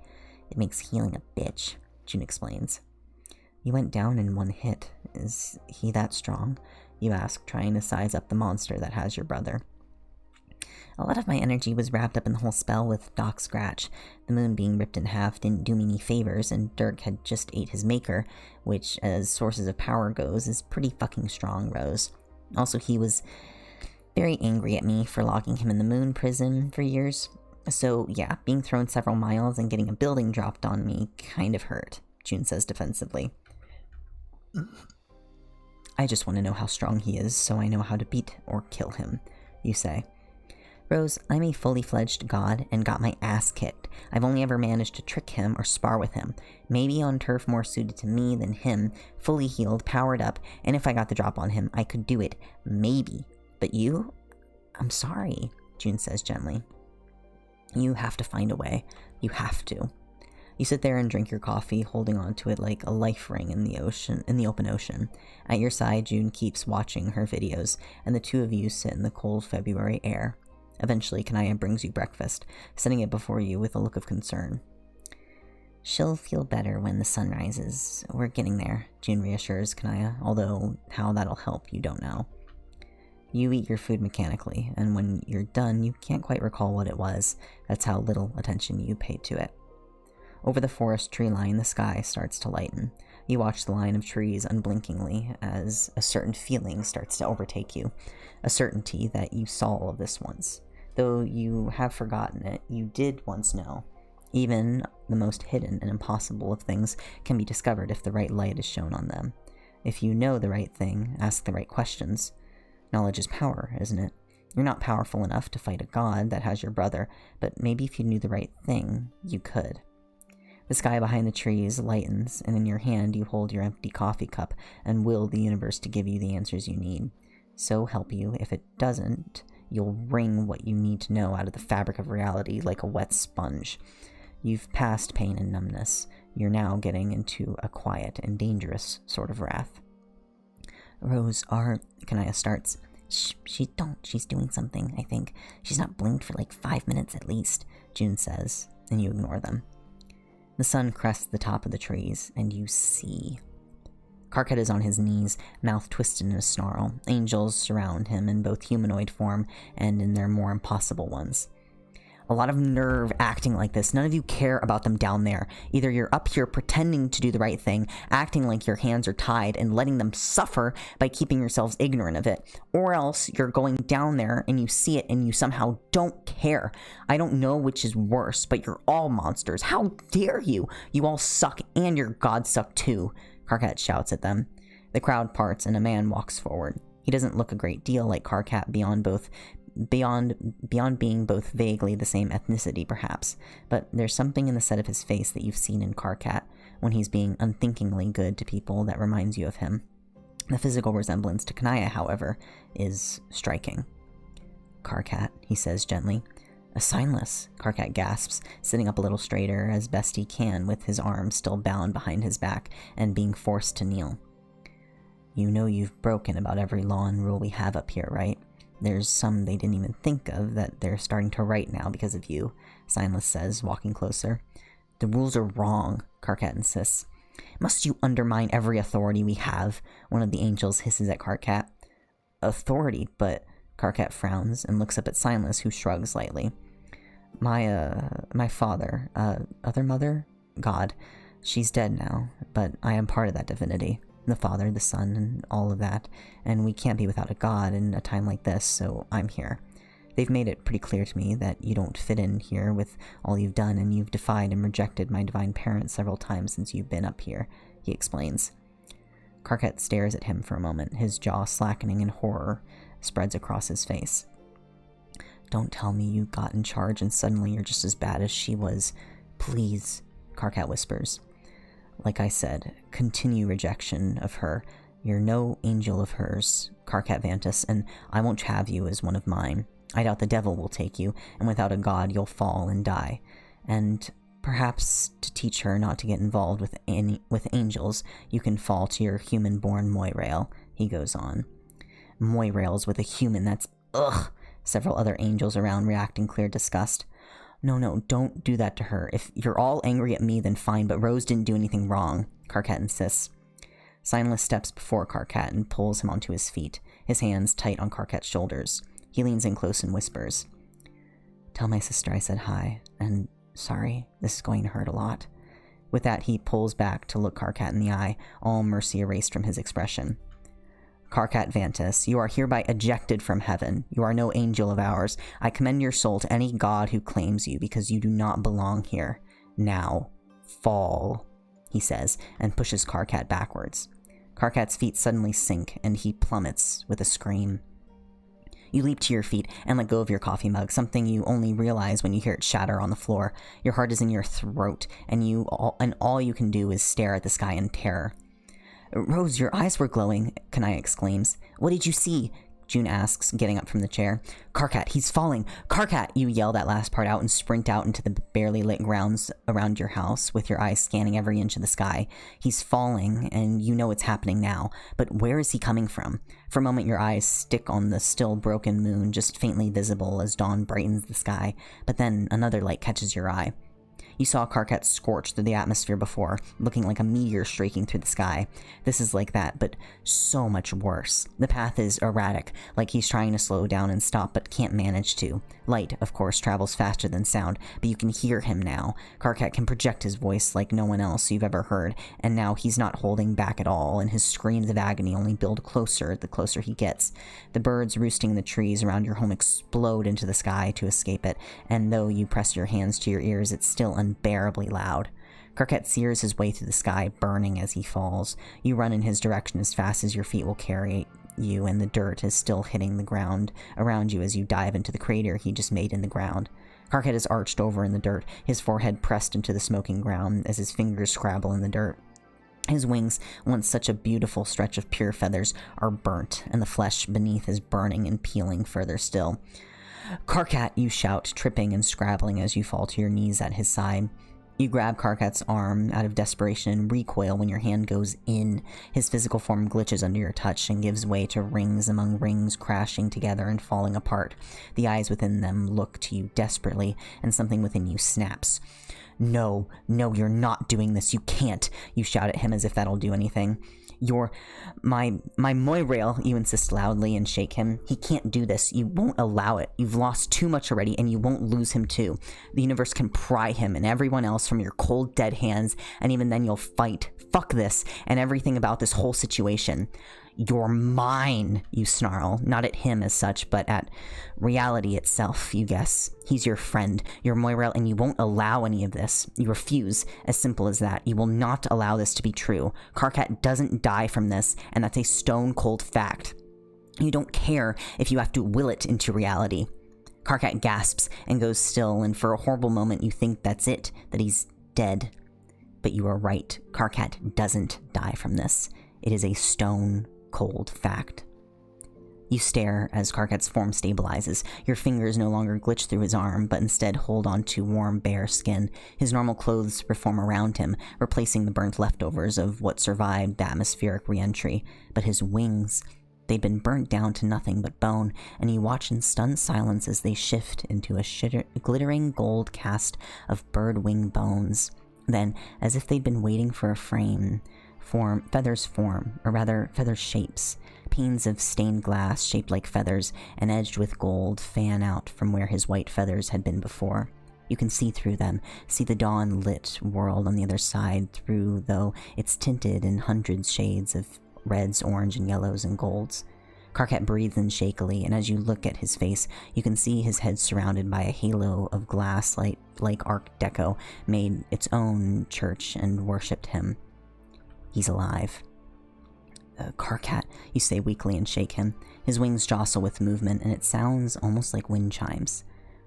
It makes healing a bitch, June explains. You went down in one hit. Is he that strong? You ask, trying to size up the monster that has your brother. A lot of my energy was wrapped up in the whole spell with Doc Scratch. The moon being ripped in half didn't do me any favors, and Dirk had just ate his maker, which, as sources of power goes, is pretty fucking strong, Rose. Also, he was very angry at me for locking him in the moon prison for years. So, yeah, being thrown several miles and getting a building dropped on me kind of hurt, June says defensively. I just want to know how strong he is, so I know how to beat or kill him, you say. Rose, I'm a fully fledged god and got my ass kicked. I've only ever managed to trick him or spar with him. Maybe on turf more suited to me than him, fully healed, powered up, and if I got the drop on him, I could do it. Maybe. But you? I'm sorry, June says gently. You have to find a way. You have to. You sit there and drink your coffee, holding on to it like a life ring in the open ocean. At your side, June keeps watching her videos, and the two of you sit in the cold February air. Eventually, Kanaya brings you breakfast, setting it before you with a look of concern. She'll feel better when the sun rises. We're getting there, June reassures Kanaya, although how that'll help you don't know. You eat your food mechanically, and when you're done, you can't quite recall what it was. That's how little attention you paid to it. Over the forest tree line, the sky starts to lighten. You watch the line of trees unblinkingly as a certain feeling starts to overtake you. A certainty that you saw all of this once. Though you have forgotten it, you did once know. Even the most hidden and impossible of things can be discovered if the right light is shown on them. If you know the right thing, ask the right questions. Knowledge is power, isn't it? You're not powerful enough to fight a god that has your brother, but maybe if you knew the right thing, you could. The sky behind the trees lightens, and in your hand you hold your empty coffee cup and will the universe to give you the answers you need. So help you, if it doesn't, you'll wring what you need to know out of the fabric of reality like a wet sponge. You've passed pain and numbness. You're now getting into a quiet and dangerous sort of wrath. Rose, Kanaya starts. She's doing something, I think. She's not blinked for like 5 minutes at least, June says, and you ignore them. The sun crests the top of the trees, and you see. Karkat is on his knees, mouth twisted in a snarl. Angels surround him in both humanoid form and in their more impossible ones. A lot of nerve acting like this. None of you care about them down there. Either you're up here pretending to do the right thing, acting like your hands are tied and letting them suffer by keeping yourselves ignorant of it, or else you're going down there and you see it and you somehow don't care. I don't know which is worse, but you're all monsters. How dare you? You all suck and your gods suck too, Karkat shouts at them. The crowd parts and a man walks forward. He doesn't look a great deal like Karkat beyond being both vaguely the same ethnicity perhaps, but there's something in the set of his face that you've seen in Karkat when he's being unthinkingly good to people that reminds you of him. The physical resemblance to Kanaya, however, is striking. "Karkat," he says gently. "A signless," Karkat gasps, sitting up a little straighter as best he can with his arms still bound behind his back and being forced to kneel. "You know you've broken about every law and rule we have up here, right? There's some they didn't even think of that they're starting to write now because of you," Signless says, walking closer. "The rules are wrong," Karkat insists. "Must you undermine every authority we have?" one of the angels hisses at Karkat. "Authority, but..." Karkat frowns and looks up at Signless, who shrugs lightly. My father, other mother? God. She's dead now, but I am part of that divinity. The Father, the Son, and all of that, and we can't be without a God in a time like this, so I'm here. They've made it pretty clear to me that you don't fit in here with all you've done, and you've defied and rejected my divine parents several times since you've been up here," he explains. Karkat stares at him for a moment, his jaw slackening and horror spreads across his face. "Don't tell me you got in charge and suddenly you're just as bad as she was. Please," Karkat whispers. "Like I said, continue rejection of her. You're no angel of hers, Karkat Vantus, and I won't have you as one of mine. I doubt the devil will take you, and without a god you'll fall and die. And perhaps to teach her not to get involved with angels, you can fall to your human-born Moirail," he goes on. "Moirail's with a human, that's... ugh!" Several other angels around react in clear disgust. No, don't do that to her. If you're all angry at me, then fine, but Rose didn't do anything wrong," Karkat insists. Signless steps before Karkat and pulls him onto his feet, his hands tight on Karkat's shoulders. He leans in close and whispers, "Tell my sister I said hi, and sorry, this is going to hurt a lot." With that, he pulls back to look Karkat in the eye, all mercy erased from his expression. "Karkat Vantus, you are hereby ejected from heaven. You are no angel of ours. I commend your soul to any god who claims you, because you do not belong here. Now, fall," he says, and pushes Karkat backwards. Karkat's feet suddenly sink, and he plummets with a scream. You leap to your feet and let go of your coffee mug, something you only realize when you hear it shatter on the floor. Your heart is in your throat, and all you can do is stare at the sky in terror. "Rose, your eyes were glowing," Kanaya exclaims. "What did you see?" June asks, getting up from the chair. "Karkat, he's falling! Karkat!" You yell that last part out and sprint out into the barely lit grounds around your house, with your eyes scanning every inch of the sky. He's falling, and you know it's happening now, but where is he coming from? For a moment your eyes stick on the still broken moon, just faintly visible as dawn brightens the sky, but then another light catches your eye. You saw Karkat scorch through the atmosphere before, looking like a meteor streaking through the sky. This is like that, but so much worse. The path is erratic, like he's trying to slow down and stop but can't manage to. Light, of course, travels faster than sound, but you can hear him now. Karkat can project his voice like no one else you've ever heard, and now he's not holding back at all, and his screams of agony only build closer the closer he gets. The birds roosting in the trees around your home explode into the sky to escape it, and though you press your hands to your ears, it's still unbearably loud. Karkat sears his way through the sky, burning as he falls. You run in his direction as fast as your feet will carry you, and the dirt is still hitting the ground around you as you dive into the crater he just made in the ground. Karkat is arched over in the dirt, his forehead pressed into the smoking ground as his fingers scrabble in the dirt. His wings, once such a beautiful stretch of pure feathers, are burnt, and the flesh beneath is burning and peeling further still. "Karkat!" you shout, tripping and scrabbling as you fall to your knees at his side. You grab Karkat's arm out of desperation and recoil when your hand goes in. His physical form glitches under your touch and gives way to rings among rings crashing together and falling apart. The eyes within them look to you desperately, and something within you snaps. No, you're not doing this. You can't," you shout at him as if that'll do anything. "You're my Moirail," you insist loudly and shake him. "He can't do this. You won't allow it. You've lost too much already, and you won't lose him too. The universe can pry him and everyone else from your cold, dead hands, and even then you'll fight. Fuck this, and everything about this whole situation. "You're mine," you snarl, not at him as such, but at reality itself, you guess. He's your friend, your Moira, and you won't allow any of this. You refuse, as simple as that. You will not allow this to be true. Karkat doesn't die from this, and that's a stone-cold fact. You don't care if you have to will it into reality. Karkat gasps and goes still, and for a horrible moment you think that's it, that he's dead. But you are right. Karkat doesn't die from this. It is a stone-cold fact. You stare as Karkat's form stabilizes. Your fingers no longer glitch through his arm, but instead hold onto warm, bare skin. His normal clothes reform around him, replacing the burnt leftovers of what survived the atmospheric re-entry. But his wings, they'd been burnt down to nothing but bone, and you watch in stunned silence as they shift into a glittering gold cast of bird-wing bones. Then, as if they'd been waiting for a feathers form, or rather, feather shapes. Panes of stained glass shaped like feathers and edged with gold fan out from where his white feathers had been before. You can see through them, see the dawn-lit world on the other side through, though it's tinted in hundreds shades of reds, orange, and yellows and golds. Karkat breathes in shakily, and as you look at his face, you can see his head surrounded by a halo of glass like Art Deco made its own church and worshipped him. He's alive. Karkat, you say weakly and shake him. His wings jostle with movement, and it sounds almost like wind chimes.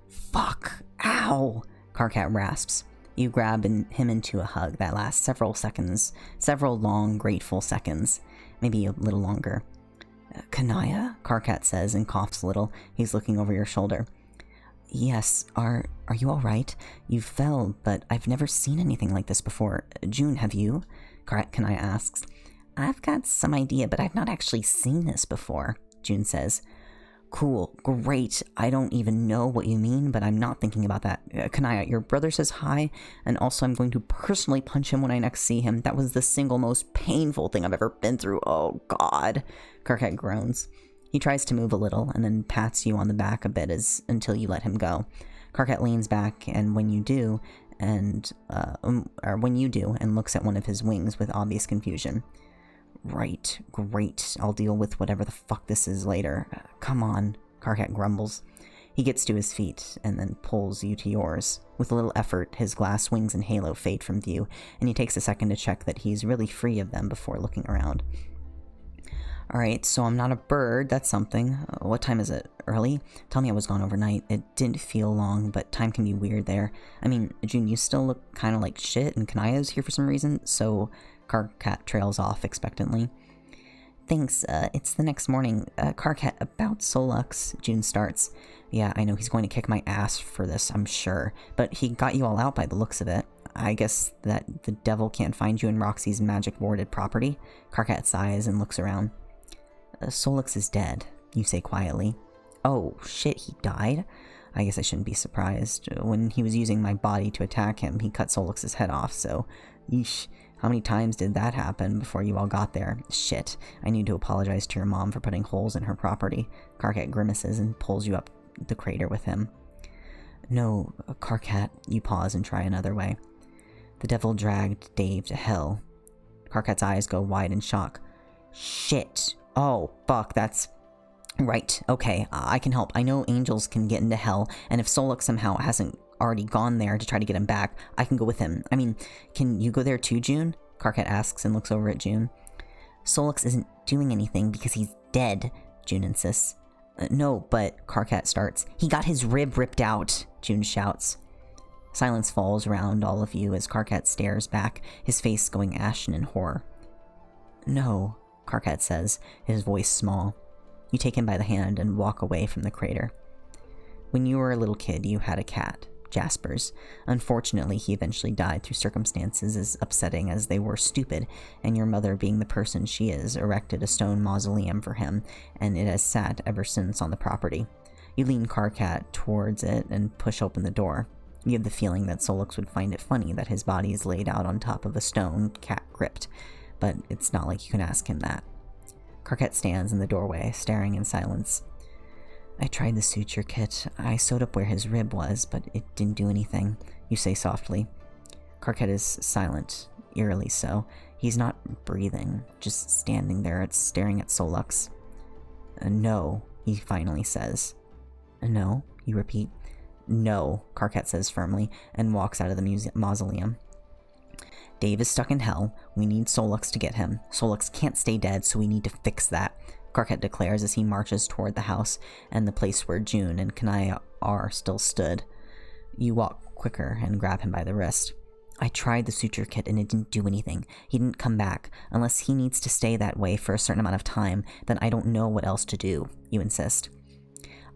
Fuck! Ow! Karkat rasps. You grab him into a hug that lasts several long, grateful seconds. Maybe a little longer. Kanaya? Karkat says and coughs a little. He's looking over your shoulder. Yes, are you alright? You fell, but I've never seen anything like this before. June, have you? Kanaya asks. I've got some idea, but I've not actually seen this before, June says. Cool, great. I don't even know what you mean, but I'm not thinking about that. Kanaya, your brother says hi, and also I'm going to personally punch him when I next see him. That was the single most painful thing I've ever been through. Oh, God. Karkat groans. He tries to move a little, and then pats you on the back a bit until you let him go. Karkat leans back, and when you do, and looks at one of his wings with obvious confusion. Right, great. I'll deal with whatever the fuck this is later. Come on, Karkat grumbles. He gets to his feet and then pulls you to yours. With a little effort, his glass wings and halo fade from view, and he takes a second to check that he's really free of them before looking around. Alright, so I'm not a bird, that's something. What time is it? Early? Tell me I was gone overnight. It didn't feel long, but time can be weird there. I mean, June, you still look kind of like shit, and Kanaya's here for some reason, so Karkat trails off expectantly. Thanks, it's the next morning. Karkat, about Solux, June starts. Yeah, I know he's going to kick my ass for this, I'm sure, but he got you all out by the looks of it. I guess that the devil can't find you in Roxy's magic warded property? Karkat sighs and looks around. Solux is dead, you say quietly. Oh, shit, he died? I guess I shouldn't be surprised. When he was using my body to attack him, he cut Solux's head off, so... Yeesh. How many times did that happen before you all got there? Shit. I need to apologize to your mom for putting holes in her property. Karkat grimaces and pulls you up the crater with him. No, Karkat, you pause and try another way. The devil dragged Dave to hell. Karkat's eyes go wide in shock. Shit. Oh, fuck, that's... Right, okay, I can help. I know angels can get into hell, and if Solux somehow hasn't already gone there to try to get him back, I can go with him. I mean, can you go there too, June? Karkat asks and looks over at June. Solux isn't doing anything because he's dead, June insists. No, but Karkat starts. He got his rib ripped out, June shouts. Silence falls around all of you as Karkat stares back, his face going ashen in horror. No, Karkat says, his voice small. You take him by the hand and walk away from the crater. When you were a little kid, you had a cat, Jasper's. Unfortunately, he eventually died through circumstances as upsetting as they were stupid, and your mother, being the person she is, erected a stone mausoleum for him, and it has sat ever since on the property. You lean Karkat towards it and push open the door. You have the feeling that Solux would find it funny that his body is laid out on top of a stone cat gripped, but it's not like you can ask him that. Karkat stands in the doorway, staring in silence. I tried the suture kit. I sewed up where his rib was, but it didn't do anything, you say softly. Karkat is silent, eerily so. He's not breathing, just standing there staring at Solux. No, he finally says. No, you repeat. No, Karkat says firmly, and walks out of the mausoleum. Dave is stuck in hell. We need Solux to get him. Solux can't stay dead, so we need to fix that, Karkat declares as he marches toward the house and the place where June and Kanaya are still stood. You walk quicker and grab him by the wrist. I tried the suture kit and it didn't do anything. He didn't come back. Unless he needs to stay that way for a certain amount of time, then I don't know what else to do, you insist.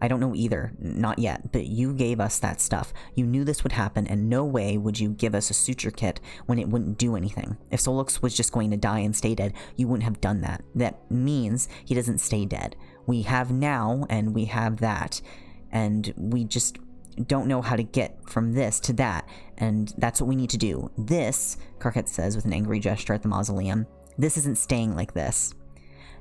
I don't know either, not yet, but you gave us that stuff. You knew this would happen, and no way would you give us a suture kit when it wouldn't do anything. If Solux was just going to die and stay dead, you wouldn't have done that. That means he doesn't stay dead. We have now, and we have that, and we just don't know how to get from this to that, and that's what we need to do. This, Karkat says with an angry gesture at the mausoleum, this isn't staying like this.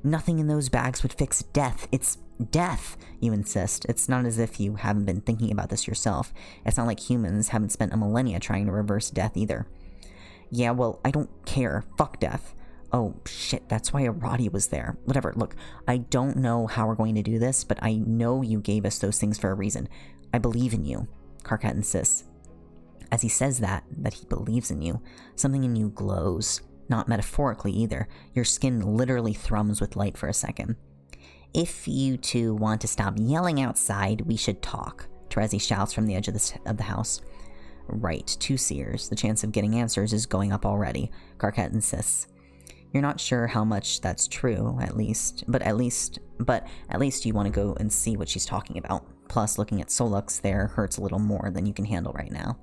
Nothing in those bags would fix death. It's death, you insist. It's not as if you haven't been thinking about this yourself. It's not like humans haven't spent a millennia trying to reverse death either. Yeah, well, I don't care. Fuck death. Oh, shit, that's why Arati was there. Whatever, look, I don't know how we're going to do this, but I know you gave us those things for a reason. I believe in you, Karkat insists. As he says that he believes in you, something in you glows. Not metaphorically either. Your skin literally thrums with light for a second. If you two want to stop yelling outside, we should talk, Terezi shouts from the edge of the house. Right, 2 seers. The chance of getting answers is going up already, Karkat insists. You're not sure how much that's true, but at least you want to go and see what she's talking about. Plus, looking at Solux there hurts a little more than you can handle right now.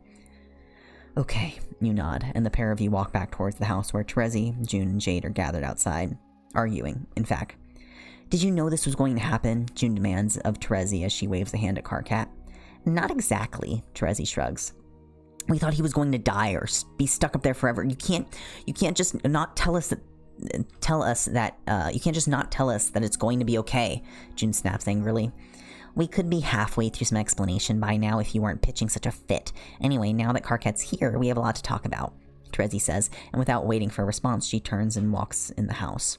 Okay, you nod, and the pair of you walk back towards the house where Terezi, June, and Jade are gathered outside, arguing, in fact. Did you know this was going to happen? June demands of Terezi as she waves a hand at Karkat. Not exactly, Terezi shrugs. We thought he was going to die or be stuck up there forever. You can't just not tell us that it's going to be okay, June snaps angrily. We could be halfway through some explanation by now if you weren't pitching such a fit. Anyway, now that Karkat's here, we have a lot to talk about, Terezi says, and without waiting for a response, she turns and walks in the house.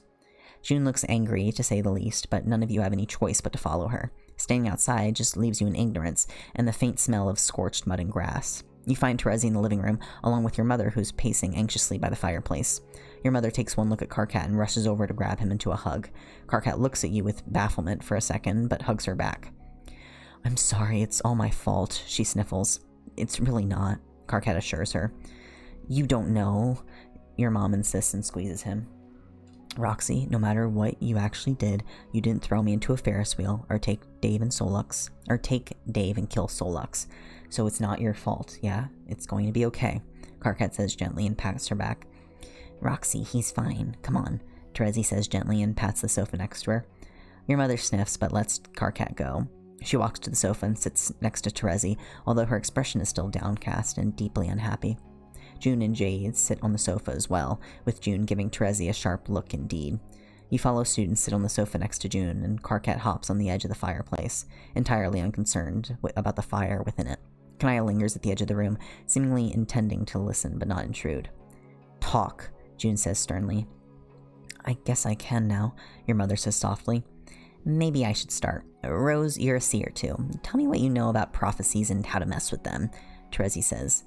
June looks angry, to say the least, but none of you have any choice but to follow her. Staying outside just leaves you in ignorance, and the faint smell of scorched mud and grass. You find Terezi in the living room, along with your mother, who's pacing anxiously by the fireplace. Your mother takes one look at Karkat and rushes over to grab him into a hug. Karkat looks at you with bafflement for a second, but hugs her back. I'm sorry, it's all my fault, she sniffles. It's really not, Karkat assures her. You don't know, your mom insists and squeezes him. Roxy, no matter what you actually did, you didn't throw me into a Ferris wheel or take Dave and kill Solux. So it's not your fault, yeah? It's going to be okay, Karkat says gently and pats her back. Roxy, he's fine. Come on, Terezi says gently and pats the sofa next to her. Your mother sniffs but lets Karkat go. She walks to the sofa and sits next to Terezi, although her expression is still downcast and deeply unhappy. June and Jade sit on the sofa as well, with June giving Terezi a sharp look indeed. You follow suit and sit on the sofa next to June, and Karkat hops on the edge of the fireplace, entirely unconcerned about the fire within it. Kanaya lingers at the edge of the room, seemingly intending to listen but not intrude. Talk, June says sternly. I guess I can now, your mother says softly. Maybe I should start. Rose, you're a seer too. Tell me what you know about prophecies and how to mess with them, Terezi says.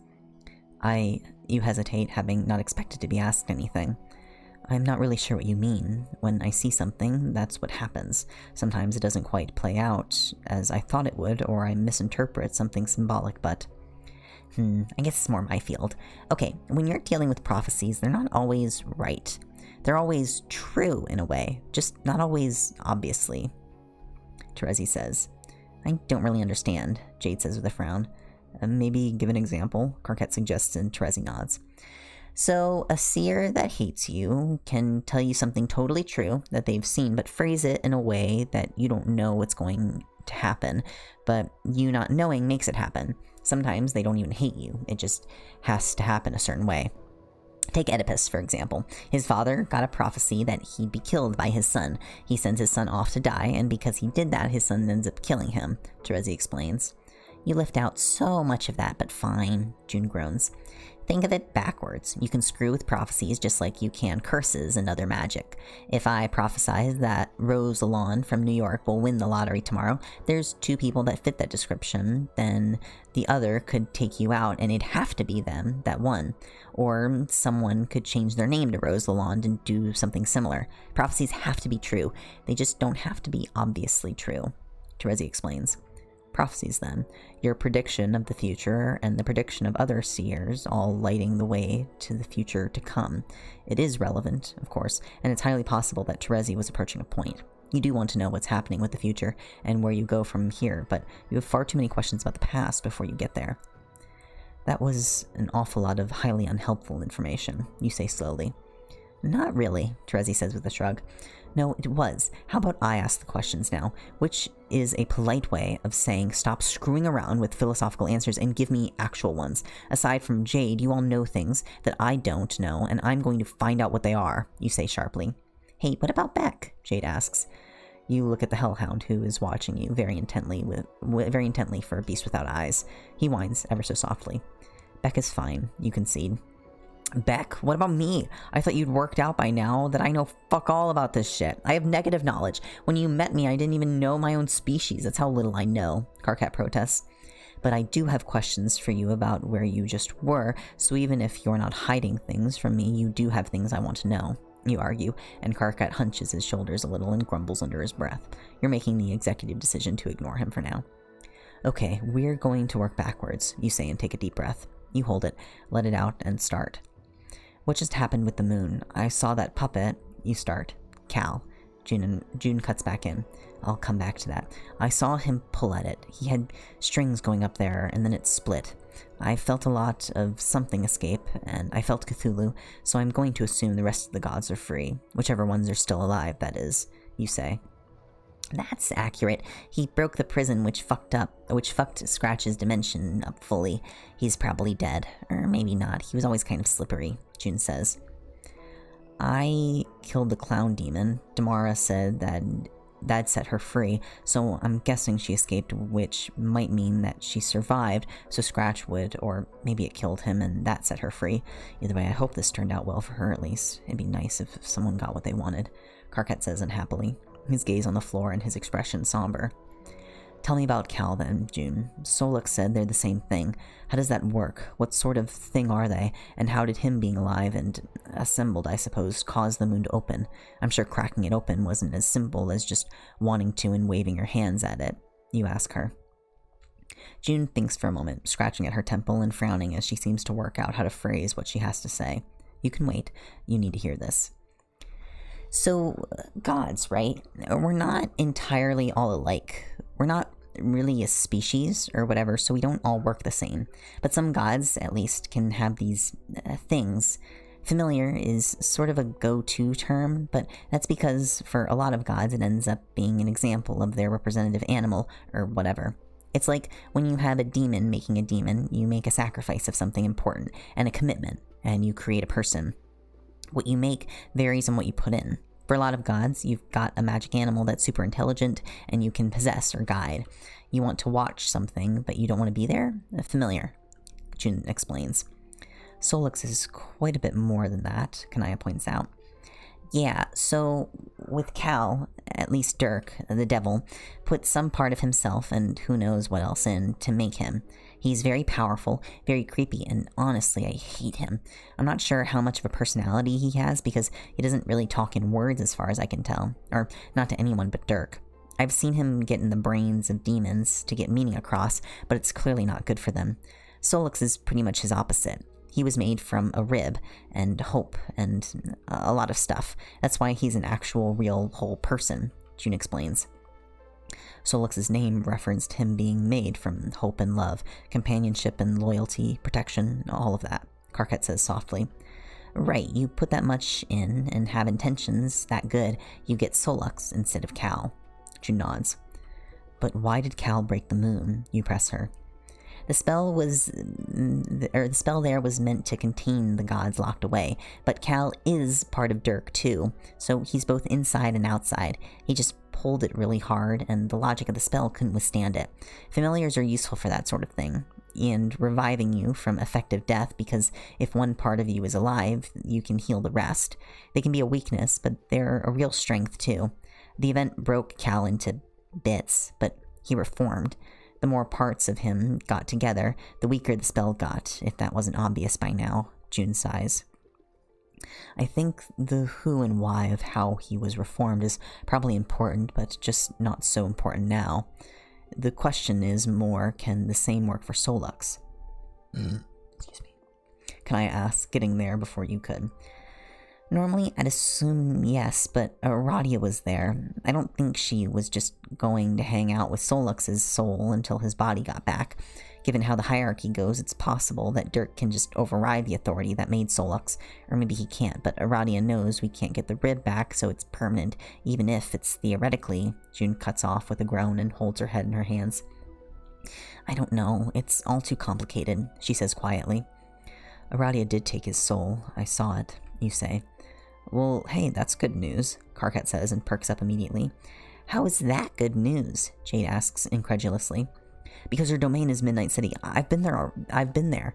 You hesitate, having not expected to be asked anything. I'm not really sure what you mean. When I see something, that's what happens. Sometimes it doesn't quite play out as I thought it would, or I misinterpret something symbolic, but... I guess it's more my field. Okay, when you're dealing with prophecies, they're not always right. They're always true, in a way, just not always obviously, Terezi says. I don't really understand, Jade says with a frown. Maybe give an example, Karkat suggests, and Terezi nods. So, a seer that hates you can tell you something totally true that they've seen, but phrase it in a way that you don't know what's going to happen, but you not knowing makes it happen. Sometimes they don't even hate you, it just has to happen a certain way. Take Oedipus, for example. His father got a prophecy that he'd be killed by his son. He sends his son off to die, and because he did that, his son ends up killing him, Terezi explains. You lift out so much of that, but fine, June groans. Think of it backwards. You can screw with prophecies just like you can curses and other magic. If I prophesize that Rose Lalonde from New York will win the lottery tomorrow, there's 2 people that fit that description, then the other could take you out and it'd have to be them that won. Or someone could change their name to Rose Lalonde and do something similar. Prophecies have to be true. They just don't have to be obviously true, Terezi explains. Prophecies, then, your prediction of the future and the prediction of other seers, all lighting the way to the future to come. It is relevant, of course, and it's highly possible that Terezi was approaching a point. You do want to know what's happening with the future and where you go from here, but you have far too many questions about the past before you get there. That was an awful lot of highly unhelpful information, you say slowly. Not really, Terezi says with a shrug. No, it was. How about I ask the questions now? Which is a polite way of saying stop screwing around with philosophical answers and give me actual ones. Aside from Jade, you all know things that I don't know, and I'm going to find out what they are, you say sharply. Hey, what about Beck? Jade asks. You look at the Hellhound, who is watching you very intently for a beast without eyes. He whines ever so softly. Beck is fine, you concede. Beck, what about me? I thought you'd worked out by now that I know fuck all about this shit. I have negative knowledge. When you met me, I didn't even know my own species. That's how little I know, Karkat protests. But I do have questions for you about where you just were, so even if you're not hiding things from me, you do have things I want to know, you argue, and Karkat hunches his shoulders a little and grumbles under his breath. You're making the executive decision to ignore him for now. Okay, we're going to work backwards, you say and take a deep breath. You hold it, let it out, and start. What just happened with the moon? I saw that puppet. You start. Cal. June cuts back in. I'll come back to that. I saw him pull at it. He had strings going up there, and then it split. I felt a lot of something escape, and I felt Cthulhu, so I'm going to assume the rest of the gods are free. Whichever ones are still alive, that is, you say. That's accurate. He broke the prison which fucked Scratch's dimension up fully. He's probably dead. Or maybe not. He was always kind of slippery, June says. I killed the clown demon. Damara said that set her free, so I'm guessing she escaped, which might mean that she survived, so Scratch would, or maybe it killed him and that set her free. Either way, I hope this turned out well for her at least. It'd be nice if someone got what they wanted, Karkat says unhappily, his gaze on the floor and his expression somber. Tell me about Cal then, June. Soluk said they're the same thing. How does that work? What sort of thing are they? And how did him being alive and assembled, I suppose, cause the moon to open? I'm sure cracking it open wasn't as simple as just wanting to and waving your hands at it. You ask her. June thinks for a moment, scratching at her temple and frowning as she seems to work out how to phrase what she has to say. You can wait. You need to hear this. So, gods, right? We're not entirely all alike. We're not really a species or whatever, so we don't all work the same. But some gods, at least, can have these things. Familiar is sort of a go-to term, but that's because for a lot of gods it ends up being an example of their representative animal or whatever. It's like when you have a demon making a demon, you make a sacrifice of something important and a commitment, and you create a person. What you make varies on what you put in. For a lot of gods, you've got a magic animal that's super intelligent and you can possess or guide. You want to watch something, but you don't want to be there? Familiar, June explains. Solux is quite a bit more than that, Kanaya points out. Yeah, so with Cal, at least Dirk, the devil, put some part of himself and who knows what else in to make him. He's very powerful, very creepy, and honestly, I hate him. I'm not sure how much of a personality he has because he doesn't really talk in words as far as I can tell. Or not to anyone but Dirk. I've seen him get in the brains of demons to get meaning across, but it's clearly not good for them. Solux is pretty much his opposite. He was made from a rib and hope and a lot of stuff. That's why he's an actual, real, whole person, June explains. Solux's name referenced him being made from hope and love, companionship and loyalty, protection, all of that, Karkat says softly. Right, you put that much in and have intentions that good, you get Solux instead of Cal. June nods. But why did Cal break the moon? You press her. The spell there was meant to contain the gods locked away, but Cal is part of Dirk too, so he's both inside and outside. He just pulled it really hard, and the logic of the spell couldn't withstand it. Familiars are useful for that sort of thing, and reviving you from effective death, because if one part of you is alive, you can heal the rest. They can be a weakness, but they're a real strength too. The event broke Cal into bits, but he reformed. The more parts of him got together, the weaker the spell got, if that wasn't obvious by now. June sighs. I think the who and why of how he was reformed is probably important, but just not so important now. The question is more, can the same work for Solux? Excuse me. Can I ask, getting there before you could? Normally, I'd assume yes, but Radia was there. I don't think she was just going to hang out with Solux's soul until his body got back. Given how the hierarchy goes, it's possible that Dirk can just override the authority that made Solux, or maybe he can't, but Aradia knows we can't get the rib back, so it's permanent, even if it's theoretically. June cuts off with a groan and holds her head in her hands. I don't know, it's all too complicated, she says quietly. Aradia did take his soul, I saw it, you say. Well, hey, that's good news, Karkat says and perks up immediately. How is that good news? Jade asks incredulously. Because her domain is Midnight City. I've been there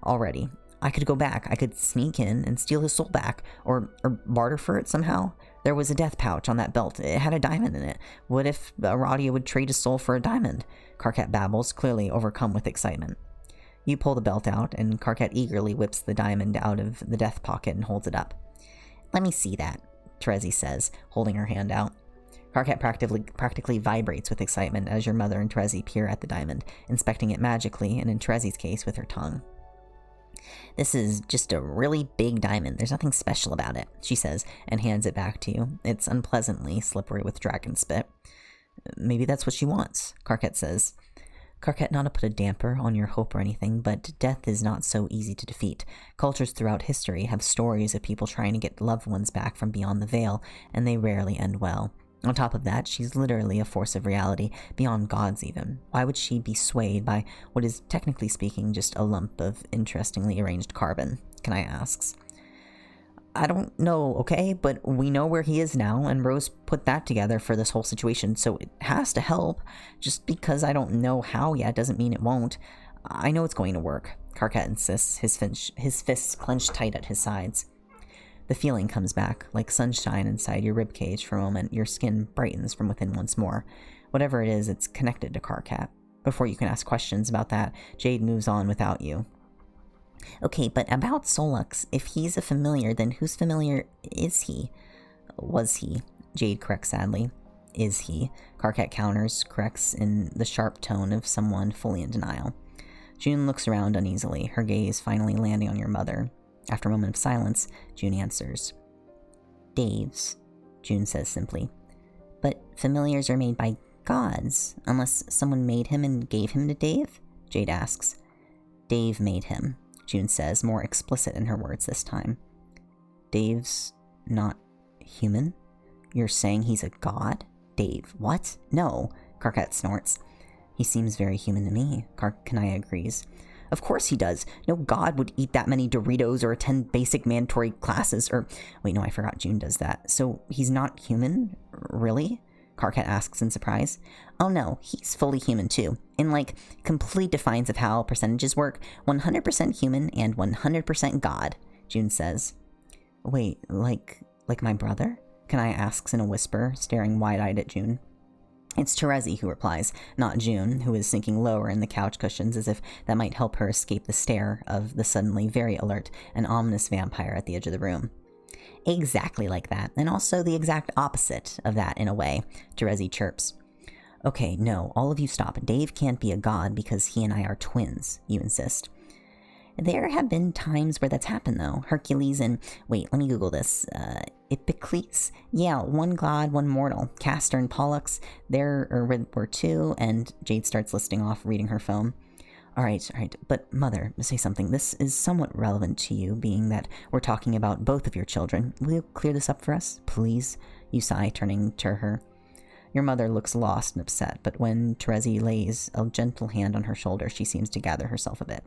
already. I could go back. I could sneak in and steal his soul back, or barter for it somehow. There was a death pouch on that belt. It had a diamond in it. What if Radia would trade his soul for a diamond? Karkat babbles, clearly overcome with excitement. You pull the belt out, and Karkat eagerly whips the diamond out of the death pocket and holds it up. Let me see that, Terezi says, holding her hand out. Karkat practically vibrates with excitement as your mother and Terezi peer at the diamond, inspecting it magically, and in Terezi's case, with her tongue. This is just a really big diamond. There's nothing special about it, she says, and hands it back to you. It's unpleasantly slippery with dragon spit. Maybe that's what she wants, Karkat says. Karkat, not to put a damper on your hope or anything, but death is not so easy to defeat. Cultures throughout history have stories of people trying to get loved ones back from beyond the veil, and they rarely end well. On top of that, she's literally a force of reality, beyond gods even. Why would she be swayed by what is, technically speaking, just a lump of interestingly arranged carbon? Kanaya asks. I don't know, okay, but we know where he is now, and Rose put that together for this whole situation, so it has to help. Just because I don't know how yet doesn't mean it won't. I know it's going to work, Karkat insists, his fists clenched tight at his sides. The feeling comes back, like sunshine inside your ribcage for a moment. Your skin brightens from within once more. Whatever it is, it's connected to Karkat. Before you can ask questions about that, Jade moves on without you. Okay, but about Solux, if he's a familiar, then whose familiar is he? Was he? Jade corrects sadly. Is he? Karkat counters, corrects in the sharp tone of someone fully in denial. June looks around uneasily, her gaze finally landing on your mother. After a moment of silence, June answers. Dave's, June says simply. But familiars are made by gods, unless someone made him and gave him to Dave? Jade asks. Dave made him, June says, more explicit in her words this time. Dave's not human? You're saying he's a god? Dave, what? No, Karkat snorts. He seems very human to me, Kanaya agrees. Of course he does. No god would eat that many Doritos or attend basic mandatory classes or... Wait, no, I forgot June does that. So he's not human? Really? Karkat asks in surprise. Oh no, he's fully human too. In complete defiance of how percentages work, 100% human and 100% god, June says. Wait, like my brother? Kanaya asks in a whisper, staring wide-eyed at June. It's Terezi who replies, not June, who is sinking lower in the couch cushions as if that might help her escape the stare of the suddenly very alert and ominous vampire at the edge of the room. Exactly like that, and also the exact opposite of that in a way, Terezi chirps. Okay, no, all of you stop. Dave can't be a god because he and I are twins, you insist. There have been times where that's happened, though. Hercules and... Wait, let me Google this. Ipicles? Yeah, one god, one mortal. Castor and Pollux, there were two, and Jade starts listing off, reading her phone. All right, but Mother, say something. This is somewhat relevant to you, being that we're talking about both of your children. Will you clear this up for us, please? You sigh, turning to her. Your mother looks lost and upset, but when Terezi lays a gentle hand on her shoulder, she seems to gather herself a bit.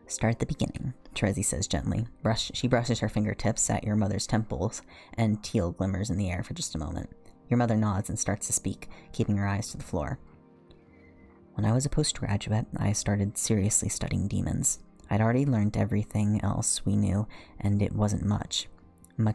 Start at the beginning, Terezi says gently. She brushes her fingertips at your mother's temples, and teal glimmers in the air for just a moment. Your mother nods and starts to speak, keeping her eyes to the floor. When I was a postgraduate, I started seriously studying demons. I'd already learned everything else we knew, and it wasn't much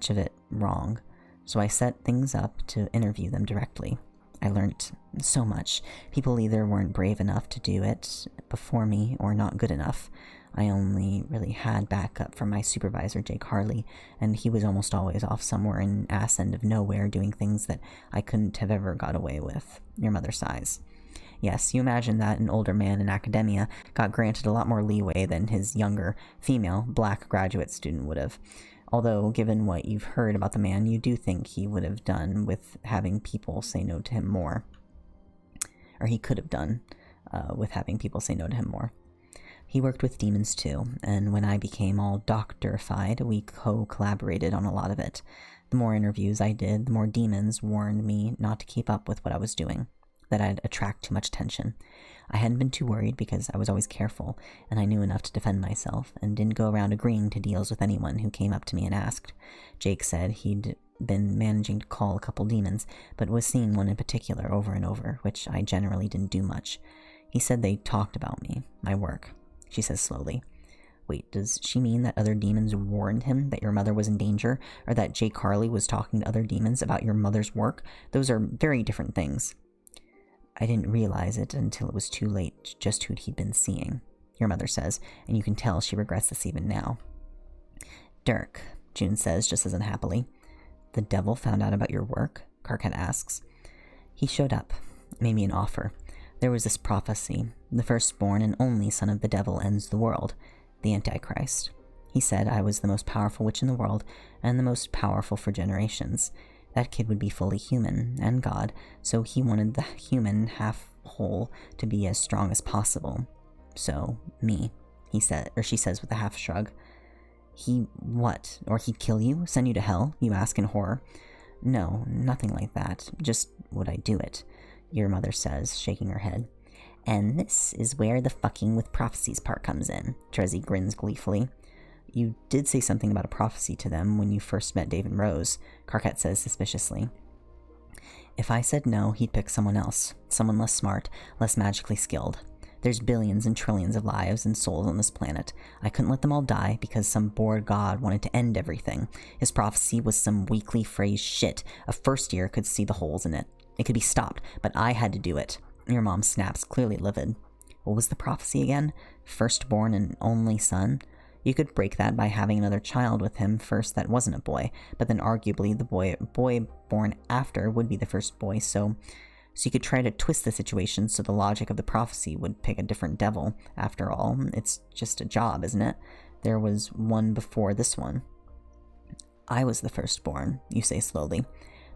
of it wrong. So I set things up to interview them directly. I learned so much. People either weren't brave enough to do it before me or not good enough. I only really had backup from my supervisor, Jake Harley, and he was almost always off somewhere in ass end of nowhere doing things that I couldn't have ever got away with. Your mother sighs. Yes, you imagine that an older man in academia got granted a lot more leeway than his younger, female, black graduate student would have. Although, given what you've heard about the man, you do think he would have done with having people say no to him more. Or he could have done with having people say no to him more. He worked with demons too, and when I became all doctorified, we co-collaborated on a lot of it. The more interviews I did, the more demons warned me not to keep up with what I was doing, that I'd attract too much attention. I hadn't been too worried because I was always careful, and I knew enough to defend myself, and didn't go around agreeing to deals with anyone who came up to me and asked. Jake said he'd been managing to call a couple demons, but was seeing one in particular over and over, which I generally didn't do much. He said they talked about me, my work. She says slowly. Wait, does she mean that other demons warned him that your mother was in danger, or that Jake Harley was talking to other demons about your mother's work? Those are very different things. I didn't realize it until it was too late, just who he'd been seeing, your mother says, and you can tell she regrets this even now. Dirk, June says just as unhappily. The devil found out about your work? Karkat asks. He showed up, made me an offer. There was this prophecy. The firstborn and only son of the devil ends the world, the Antichrist. He said I was the most powerful witch in the world, and the most powerful for generations. That kid would be fully human, and God, so he wanted the human half-whole to be as strong as possible. So, me, he said, or she says with a half-shrug. He what? Or he'd kill you? Send you to hell? You ask in horror. No, nothing like that. Just would I do it? Your mother says, shaking her head. And this is where the fucking with prophecies part comes in. Terezi grins gleefully. You did say something about a prophecy to them when you first met Dave and Rose, Karkat says suspiciously. If I said no, he'd pick someone else. Someone less smart, less magically skilled. There's billions and trillions of lives and souls on this planet. I couldn't let them all die because some bored god wanted to end everything. His prophecy was some weakly phrased shit. A first year could see the holes in it. It could be stopped, but I had to do it. Your mom snaps, clearly livid. What was the prophecy again? Firstborn and only son? You could break that by having another child with him first that wasn't a boy, but then arguably the boy born after would be the first boy, so you could try to twist the situation so the logic of the prophecy would pick a different devil. After all, it's just a job, isn't it? There was one before this one. I was the firstborn, you say slowly.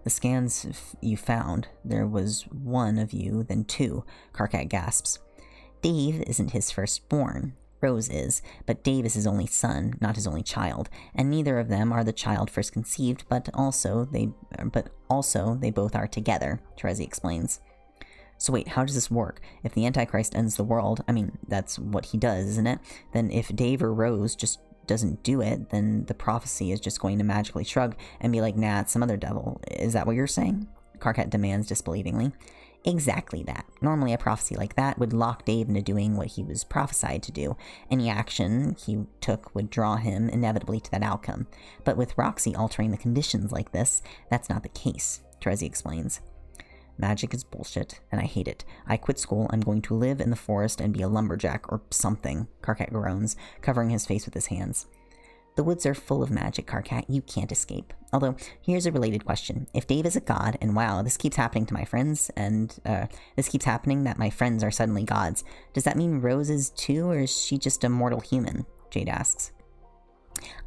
The scans you found, there was one of you, then two, Karkat gasps. Dave isn't his firstborn. Rose is, but Dave is his only son, not his only child, and neither of them are the child first conceived, but also they both are together, Terezi explains. So wait, how does this work? If the Antichrist ends the world, I mean, that's what he does, isn't it? Then if Dave or Rose just doesn't do it, then the prophecy is just going to magically shrug and be like, nah, it's some other devil. Is that what you're saying? Karkat demands disbelievingly. Exactly that. Normally a prophecy like that would lock Dave into doing what he was prophesied to do. Any action he took would draw him inevitably to that outcome. But with Roxy altering the conditions like this, that's not the case, Terezi explains. Magic is bullshit, and I hate it. I quit school, I'm going to live in the forest and be a lumberjack or something, Karkat groans, covering his face with his hands. The woods are full of magic, Karkat. You can't escape. Although, here's a related question. If Dave is a god, and wow, this keeps happening to my friends, and this keeps happening that my friends are suddenly gods, does that mean Rose is too, or is she just a mortal human? Jade asks.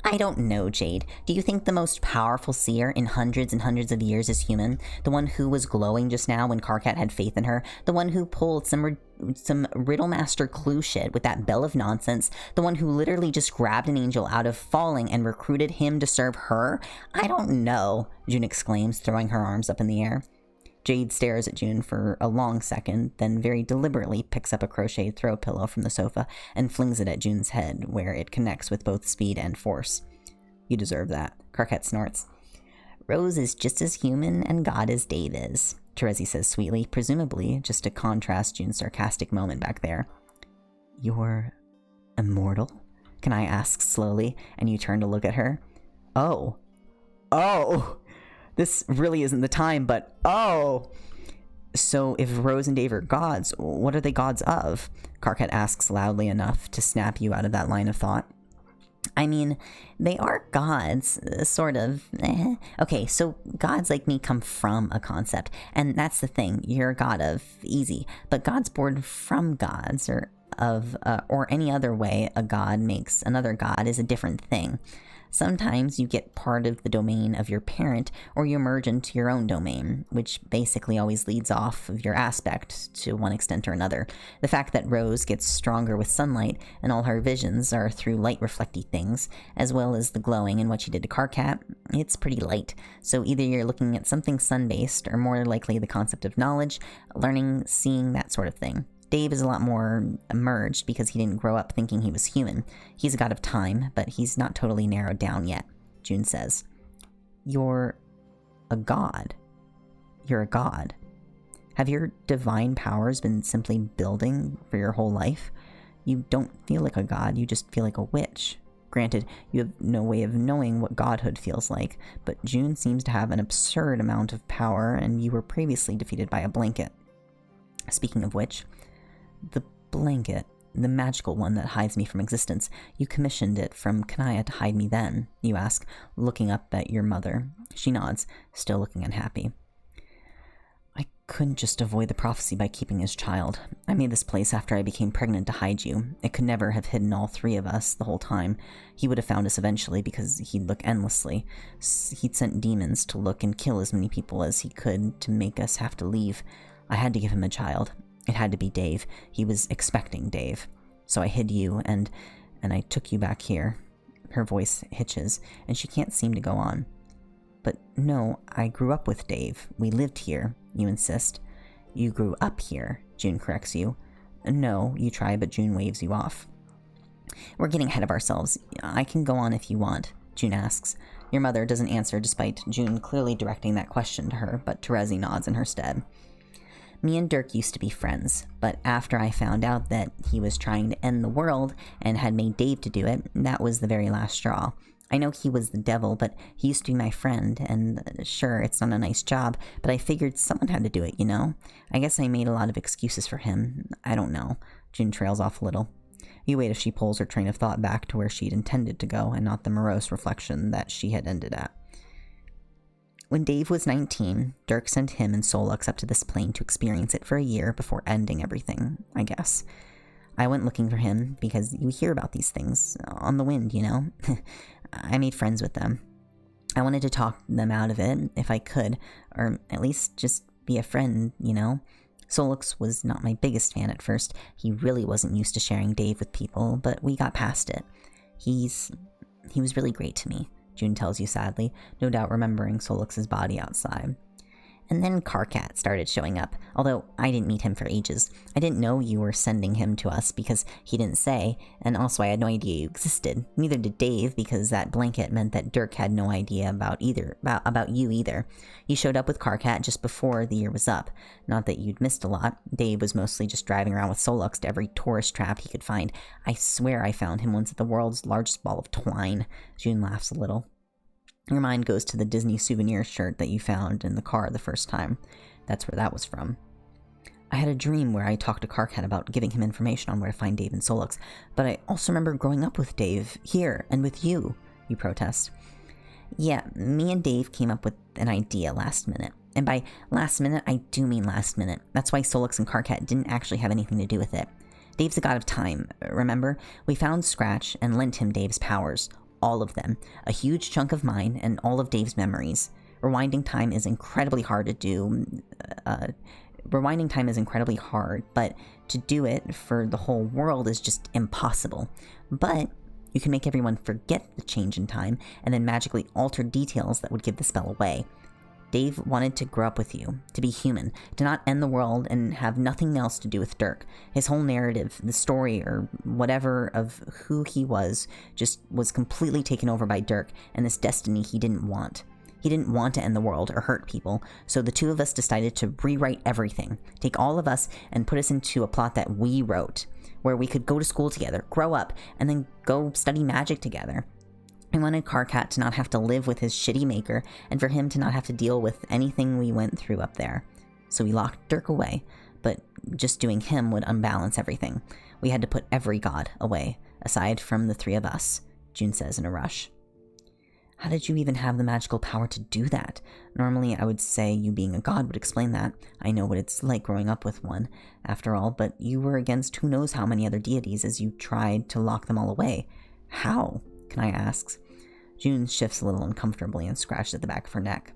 I don't know, Jade. Do you think the most powerful seer in hundreds and hundreds of years is human? The one who was glowing just now when Karkat had faith in her? The one who pulled some Riddlemaster clue shit with that bell of nonsense? The one who literally just grabbed an angel out of falling and recruited him to serve her? I don't know, June exclaims, throwing her arms up in the air. Jade stares at June for a long second, then very deliberately picks up a crocheted throw pillow from the sofa and flings it at June's head, where it connects with both speed and force. You deserve that, Carquette snorts. Rose is just as human and God as Dave is, Terezi says sweetly, presumably just to contrast June's sarcastic moment back there. You're immortal? Kanai asks slowly, and you turn to look at her. Oh. This really isn't the time, but oh! So if Rose and Dave are gods, what are they gods of? Carquette asks loudly enough to snap you out of that line of thought. I mean, they are gods, sort of. Okay, so gods like me come from a concept, and that's the thing. You're a god of easy, but gods born from gods, or any other way a god makes another god, is a different thing. Sometimes you get part of the domain of your parent, or you merge into your own domain, which basically always leads off of your aspect to one extent or another. The fact that Rose gets stronger with sunlight, and all her visions are through light-reflecty things, as well as the glowing and what she did to Carcat, it's pretty light. So either you're looking at something sun-based, or more likely the concept of knowledge, learning, seeing, that sort of thing. Dave is a lot more emerged because he didn't grow up thinking he was human. He's a god of time, but he's not totally narrowed down yet, June says. You're a god. You're a god. Have your divine powers been simply building for your whole life? You don't feel like a god, you just feel like a witch. Granted, you have no way of knowing what godhood feels like, but June seems to have an absurd amount of power, and you were previously defeated by a blanket. Speaking of which, the blanket, the magical one that hides me from existence, you commissioned it from Kanaya to hide me then, you ask, looking up at your mother. She nods, still looking unhappy. I couldn't just avoid the prophecy by keeping his child. I made this place after I became pregnant to hide you. It could never have hidden all three of us the whole time. He would have found us eventually because he'd look endlessly. He'd sent demons to look and kill as many people as he could to make us have to leave. I had to give him a child. It had to be Dave. He was expecting Dave. So I hid you, and I took you back here. Her voice hitches, and she can't seem to go on. But no, I grew up with Dave. We lived here, you insist. You grew up here, June corrects you. No, you try, but June waves you off. We're getting ahead of ourselves. I can go on if you want, June asks. Your mother doesn't answer despite June clearly directing that question to her, but Terezi nods in her stead. Me and Dirk used to be friends, but after I found out that he was trying to end the world and had made Dave to do it, that was the very last straw. I know he was the devil, but he used to be my friend, and sure, it's not a nice job, but I figured someone had to do it, you know? I guess I made a lot of excuses for him. I don't know. June trails off a little. You wait as she pulls her train of thought back to where she'd intended to go, and not the morose reflection that she had ended at. When Dave was 19, Dirk sent him and Solux up to this plane to experience it for a year before ending everything, I guess. I went looking for him because you hear about these things on the wind, you know? I made friends with them. I wanted to talk them out of it if I could, or at least just be a friend, you know? Solux was not my biggest fan at first. He really wasn't used to sharing Dave with people, but we got past it. He was really great to me, June tells you sadly, no doubt remembering Solux's body outside. And then Carcat started showing up, although I didn't meet him for ages. I didn't know you were sending him to us because he didn't say, and also I had no idea you existed. Neither did Dave, because that blanket meant that Dirk had no idea about you either. You showed up with Carcat just before the year was up. Not that you'd missed a lot. Dave was mostly just driving around with Solux to every tourist trap he could find. I swear I found him once at the world's largest ball of twine. June laughs a little. Your mind goes to the Disney souvenir shirt that you found in the car the first time. That's where that was from. I had a dream where I talked to Carcat about giving him information on where to find Dave and Solux, but I also remember growing up with Dave, here, and with you protest. Yeah, me and Dave came up with an idea last minute. And by last minute, I do mean last minute. That's why Solux and Carcat didn't actually have anything to do with it. Dave's a god of time, remember? We found Scratch and lent him Dave's powers. All of them. A huge chunk of mine and all of Dave's memories. Rewinding time is incredibly hard to do. But to do it for the whole world is just impossible. But you can make everyone forget the change in time and then magically alter details that would give the spell away. Dave wanted to grow up with you, to be human, to not end the world and have nothing else to do with Dirk. His whole narrative, the story, or whatever of who he was, just was completely taken over by Dirk and this destiny he didn't want. He didn't want to end the world or hurt people, so the two of us decided to rewrite everything, take all of us and put us into a plot that we wrote, where we could go to school together, grow up, and then go study magic together. I wanted Karkat to not have to live with his shitty maker, and for him to not have to deal with anything we went through up there. So we locked Dirk away, but just doing him would unbalance everything. We had to put every god away, aside from the three of us, June says in a rush. How did you even have the magical power to do that? Normally I would say you being a god would explain that. I know what it's like growing up with one, after all, but you were against who knows how many other deities as you tried to lock them all away. How? Kanaya asks. June shifts a little uncomfortably and scratches at the back of her neck.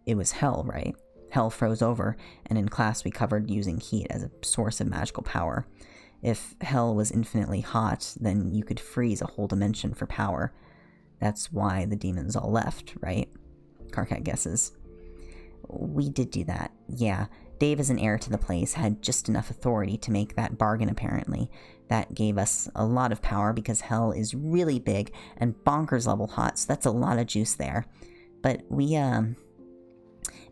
It was hell, right? Hell froze over, and in class we covered using heat as a source of magical power. If hell was infinitely hot, then you could freeze a whole dimension for power. That's why the demons all left, right? Karkat guesses. We did do that, yeah. Dave, as an heir to the place, had just enough authority to make that bargain, apparently. That gave us a lot of power because hell is really big and bonkers level hot, so that's a lot of juice there. But we,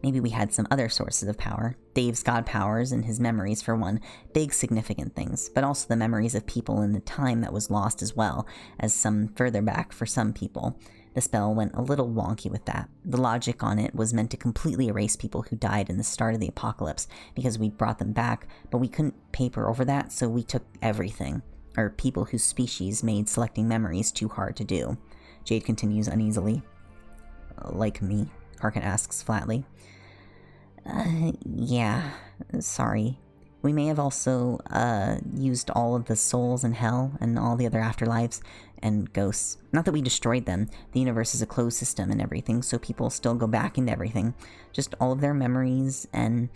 maybe we had some other sources of power. Dave's god powers and his memories, for one, big significant things, but also the memories of people in the time that was lost as well, as some further back for some people. The spell went a little wonky with that. The logic on it was meant to completely erase people who died in the start of the apocalypse, because we brought them back, but we couldn't paper over that, so we took everything. Or people whose species made selecting memories too hard to do. Jade continues uneasily. Like me? Karkat asks flatly. Yeah, sorry. We may have also, used all of the souls in hell and all the other afterlives and ghosts. Not that we destroyed them. The universe is a closed system and everything, so people still go back into everything. Just all of their memories and...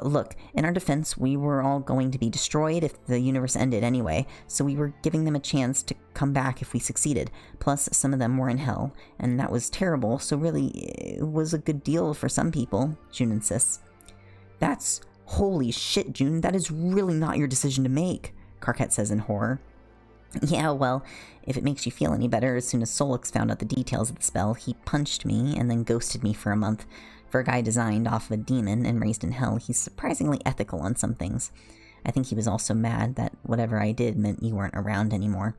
look, in our defense, we were all going to be destroyed if the universe ended anyway, so we were giving them a chance to come back if we succeeded. Plus, some of them were in hell, and that was terrible, so really, it was a good deal for some people, June insists. That's... holy shit, June, that is really not your decision to make, Karkat says in horror. Yeah, well, if it makes you feel any better, as soon as Solix found out the details of the spell, he punched me and then ghosted me for a month. For a guy designed off of a demon and raised in hell, he's surprisingly ethical on some things. I think he was also mad that whatever I did meant you weren't around anymore.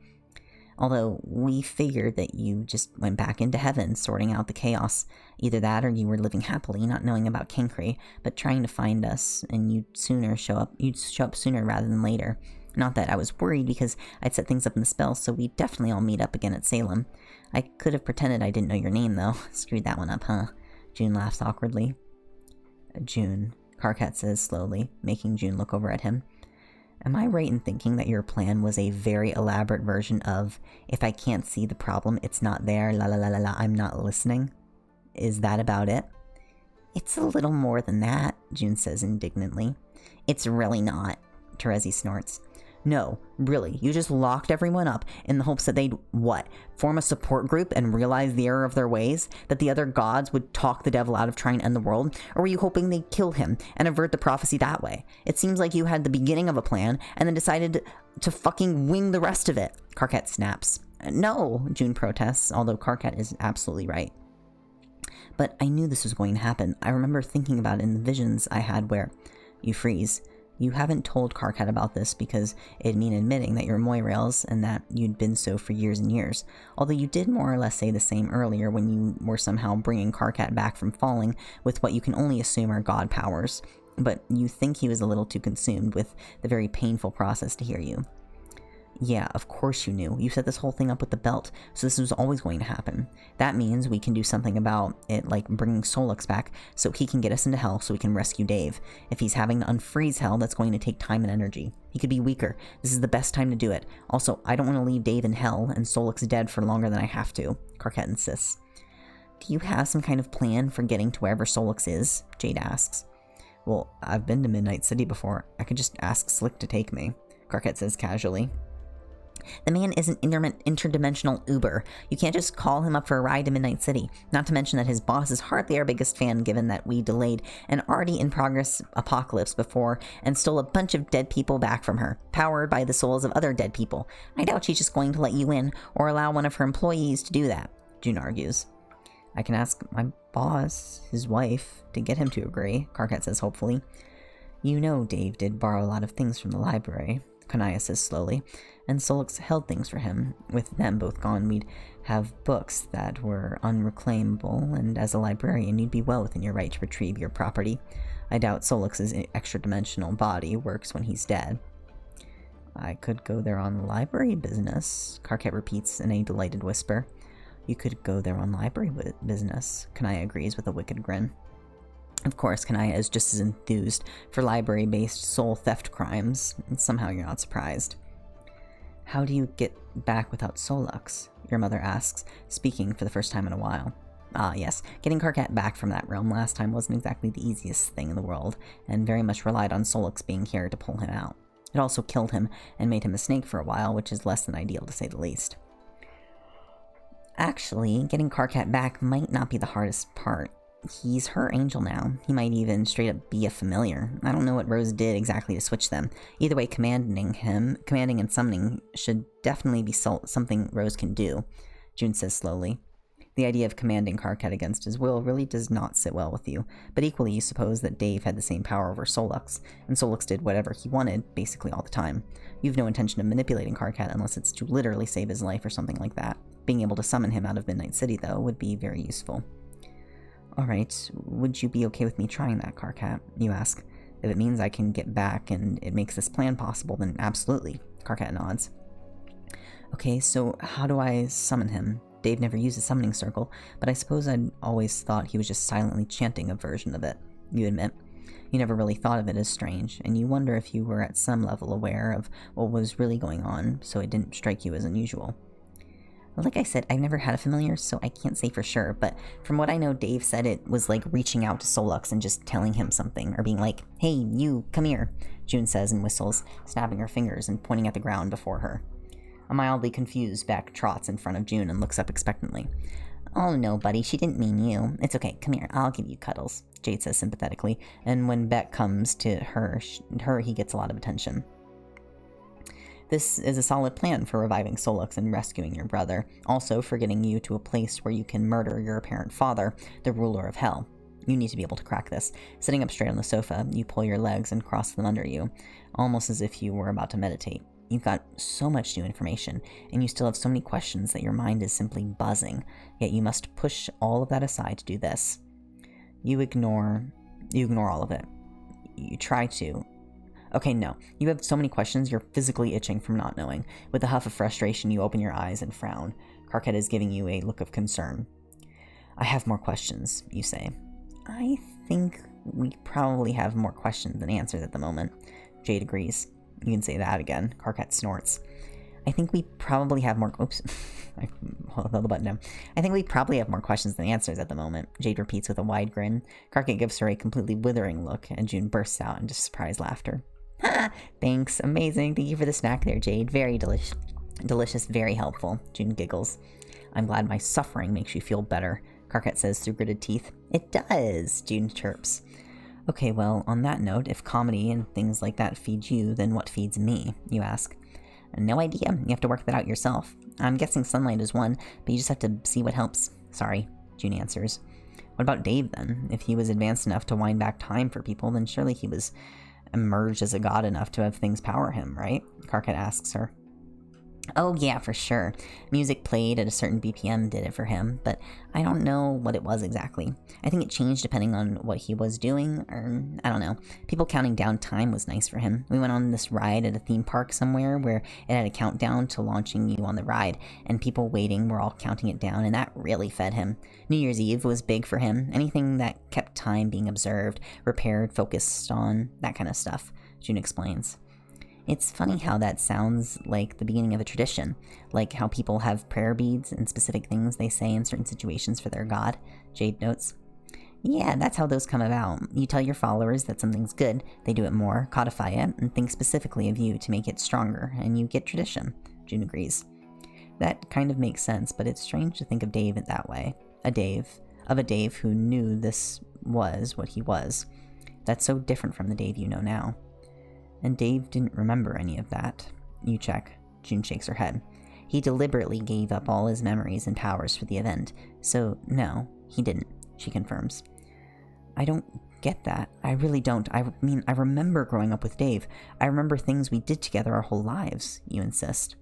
Although, we figured that you just went back into heaven, sorting out the chaos. Either that or you were living happily, not knowing about Kinkri, but trying to find us, and you'd show up sooner rather than later. Not that I was worried, because I'd set things up in the spell, so we'd definitely all meet up again at Salem. I could have pretended I didn't know your name, though. Screwed that one up, huh? June laughs awkwardly. June, Karkat says slowly, making June look over at him. Am I right in thinking that your plan was a very elaborate version of, if I can't see the problem, it's not there, la la la la la, I'm not listening? Is that about it? It's a little more than that, June says indignantly. It's really not, Terezi snorts. No, really, you just locked everyone up in the hopes that they'd, what, form a support group and realize the error of their ways? That the other gods would talk the devil out of trying to end the world? Or were you hoping they'd kill him and avert the prophecy that way? It seems like you had the beginning of a plan and then decided to fucking wing the rest of it, Karkat snaps. No, June protests, although Karkat is absolutely right. But I knew this was going to happen. I remember thinking about it in the visions I had where... You freeze. You haven't told Karkat about this because it'd mean admitting that you're Moirails and that you'd been so for years and years. Although you did more or less say the same earlier when you were somehow bringing Karkat back from falling with what you can only assume are god powers. But you think he was a little too consumed with the very painful process to hear you. Yeah, of course you knew. You set this whole thing up with the belt, so this was always going to happen. That means we can do something about it, like bringing Solix back, so he can get us into hell so we can rescue Dave. If he's having to unfreeze hell, that's going to take time and energy. He could be weaker. This is the best time to do it. Also, I don't want to leave Dave in hell and Solix dead for longer than I have to, Karkat insists. Do you have some kind of plan for getting to wherever Solix is? Jade asks. Well, I've been to Midnight City before. I could just ask Slick to take me, Karkat says casually. The man is an interdimensional Uber. You can't just call him up for a ride to Midnight City. Not to mention that his boss is hardly our biggest fan, given that we delayed an already in progress apocalypse before and stole a bunch of dead people back from her, powered by the souls of other dead people. I doubt she's just going to let you in or allow one of her employees to do that, June argues. I can ask my boss, his wife, to get him to agree, Karkat says hopefully. You know Dave did borrow a lot of things from the library, Kanaya says slowly, and Solix held things for him. With them both gone, we'd have books that were unreclaimable, and as a librarian, you'd be well within your right to retrieve your property. I doubt Solix's extra-dimensional body works when he's dead. I could go there on library business, Karkat repeats in a delighted whisper. You could go there on library business, Kanaya agrees with a wicked grin. Of course, Kanaya is just as enthused for library-based soul theft crimes, and somehow you're not surprised. How do you get back without Solux? Your mother asks, speaking for the first time in a while. Ah, yes, getting Karkat back from that realm last time wasn't exactly the easiest thing in the world, and very much relied on Solux being here to pull him out. It also killed him and made him a snake for a while, which is less than ideal to say the least. Actually, getting Karkat back might not be the hardest part. He's her angel now. He might even straight up be a familiar. I don't know what Rose did exactly to switch them. Either way, commanding and summoning should definitely be something Rose can do, June says slowly. The idea of commanding Karkat against his will really does not sit well with you, but equally you suppose that Dave had the same power over Solux, and Solux did whatever he wanted basically all the time. You've no intention of manipulating Karkat unless it's to literally save his life or something like that. Being able to summon him out of Midnight City, though, would be very useful. Alright, would you be okay with me trying that, Karkat? You ask. If it means I can get back and it makes this plan possible, then absolutely, Karkat nods. Okay, so how do I summon him? Dave never used a summoning circle, but I suppose I'd always thought he was just silently chanting a version of it, you admit. You never really thought of it as strange, and you wonder if you were at some level aware of what was really going on, so it didn't strike you as unusual. Like I said, I've never had a familiar, so I can't say for sure, but from what I know, Dave said it was like reaching out to Solux and just telling him something, or being like, hey, you, come here, June says and whistles, snapping her fingers and pointing at the ground before her. A mildly confused Beck trots in front of June and looks up expectantly. Oh no, buddy, she didn't mean you. It's okay, come here, I'll give you cuddles, Jade says sympathetically, and when Beck comes to her, he gets a lot of attention. This is a solid plan for reviving Solux and rescuing your brother, also for getting you to a place where you can murder your apparent father, the ruler of hell. You need to be able to crack this. Sitting up straight on the sofa, you pull your legs and cross them under you, almost as if you were about to meditate. You've got so much new information, and you still have so many questions that your mind is simply buzzing, yet you must push all of that aside to do this. You ignore all of it. You try to. Okay, no. You have so many questions, you're physically itching from not knowing. With a huff of frustration, you open your eyes and frown. Karkat is giving you a look of concern. I have more questions, you say. I think we probably have more questions than answers at the moment. Jade agrees. You can say that again. Karkat snorts. I think we probably have more... Oops. I held the button down. I think we probably have more questions than answers at the moment, Jade repeats with a wide grin. Karkat gives her a completely withering look, and June bursts out into surprised laughter. Ha! Thanks. Amazing. Thank you for the snack there, Jade. Very delicious, very helpful. June giggles. I'm glad my suffering makes you feel better, Karkat says through gritted teeth. It does, June chirps. Okay, well, on that note, if comedy and things like that feed you, then what feeds me, you ask. No idea. You have to work that out yourself. I'm guessing sunlight is one, but you just have to see what helps. Sorry, June answers. What about Dave, then? If he was advanced enough to wind back time for people, then surely he was emerged as a god enough to have things power him, right? Karkat asks her. Oh yeah, for sure. Music played at a certain BPM did it for him, but I don't know what it was exactly. I think it changed depending on what he was doing, or I don't know. People counting down time was nice for him. We went on this ride at a theme park somewhere where it had a countdown to launching you on the ride, and people waiting were all counting it down, and that really fed him. New Year's Eve was big for him. Anything that kept time being observed, repaired, focused on, that kind of stuff, June explains. It's funny how that sounds like the beginning of a tradition, like how people have prayer beads and specific things they say in certain situations for their god, Jade notes. Yeah, that's how those come about. You tell your followers that something's good, they do it more, codify it, and think specifically of you to make it stronger, and you get tradition, June agrees. That kind of makes sense, but it's strange to think of Dave that way. A Dave who knew this was what he was. That's so different from the Dave you know now. And Dave didn't remember any of that. You check. June shakes her head. He deliberately gave up all his memories and powers for the event, so no, he didn't, she confirms. I don't get that. I really don't. I mean, I remember growing up with Dave. I remember things we did together our whole lives, you insist.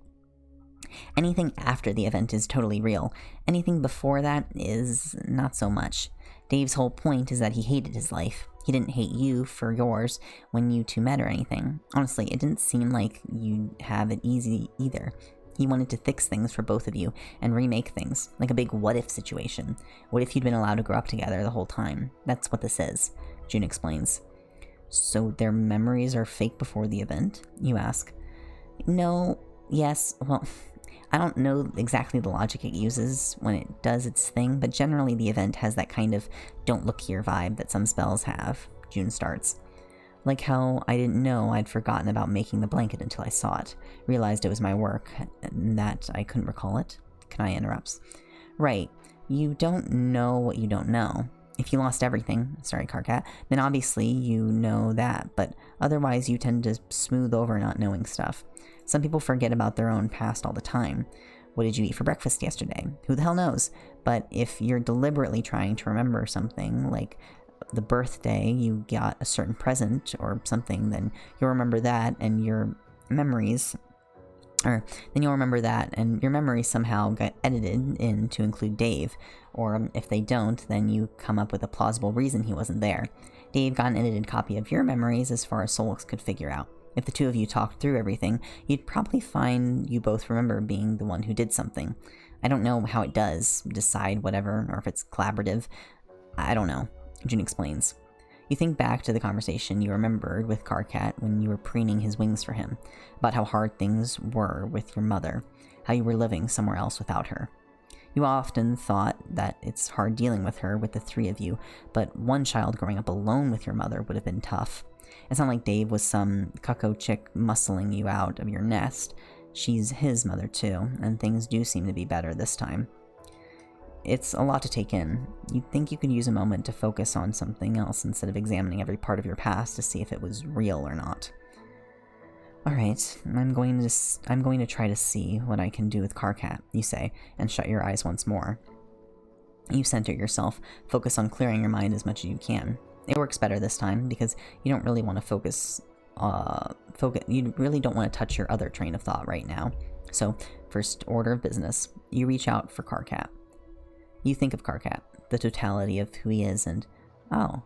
Anything after the event is totally real. Anything before that is not so much. Dave's whole point is that he hated his life. He didn't hate you for yours when you two met or anything. Honestly, it didn't seem like you'd have it easy either. He wanted to fix things for both of you and remake things, like a big what-if situation. What if you'd been allowed to grow up together the whole time? That's what this is, June explains. So their memories are fake before the event? You ask. No, yes, well, I don't know exactly the logic it uses when it does its thing, but generally the event has that kind of don't look here vibe that some spells have, June starts. Like how I didn't know I'd forgotten about making the blanket until I saw it, realized it was my work, and that I couldn't recall it. Kanaya interrupts. Right, you don't know what you don't know. If you lost everything, sorry Karkat, then obviously you know that, but otherwise you tend to smooth over not knowing stuff. Some people forget about their own past all the time. What did you eat for breakfast yesterday? Who the hell knows? But if you're deliberately trying to remember something, like the birthday you got a certain present or something, then you'll remember that and your memories, somehow got edited in to include Dave, or if they don't, then you come up with a plausible reason he wasn't there. Dave got an edited copy of your memories as far as Solix could figure out. If the two of you talked through everything, you'd probably find you both remember being the one who did something. I don't know how it does decide whatever, or if it's collaborative. I don't know, June explains. You think back to the conversation you remembered with Karkat when you were preening his wings for him, about how hard things were with your mother, how you were living somewhere else without her. You often thought that it's hard dealing with her, with the three of you, but one child growing up alone with your mother would have been tough. It's not like Dave was some cucko chick muscling you out of your nest. She's his mother too, and things do seem to be better this time. It's a lot to take in. You'd think you could use a moment to focus on something else instead of examining every part of your past to see if it was real or not. Alright, I'm going to try to see what I can do with Karkat, you say, and shut your eyes once more. You center yourself, focus on clearing your mind as much as you can. It works better this time because you don't really want to you really don't want to touch your other train of thought right now. So, first order of business, you reach out for Karkat. You think of Karkat, the totality of who he is, and, oh,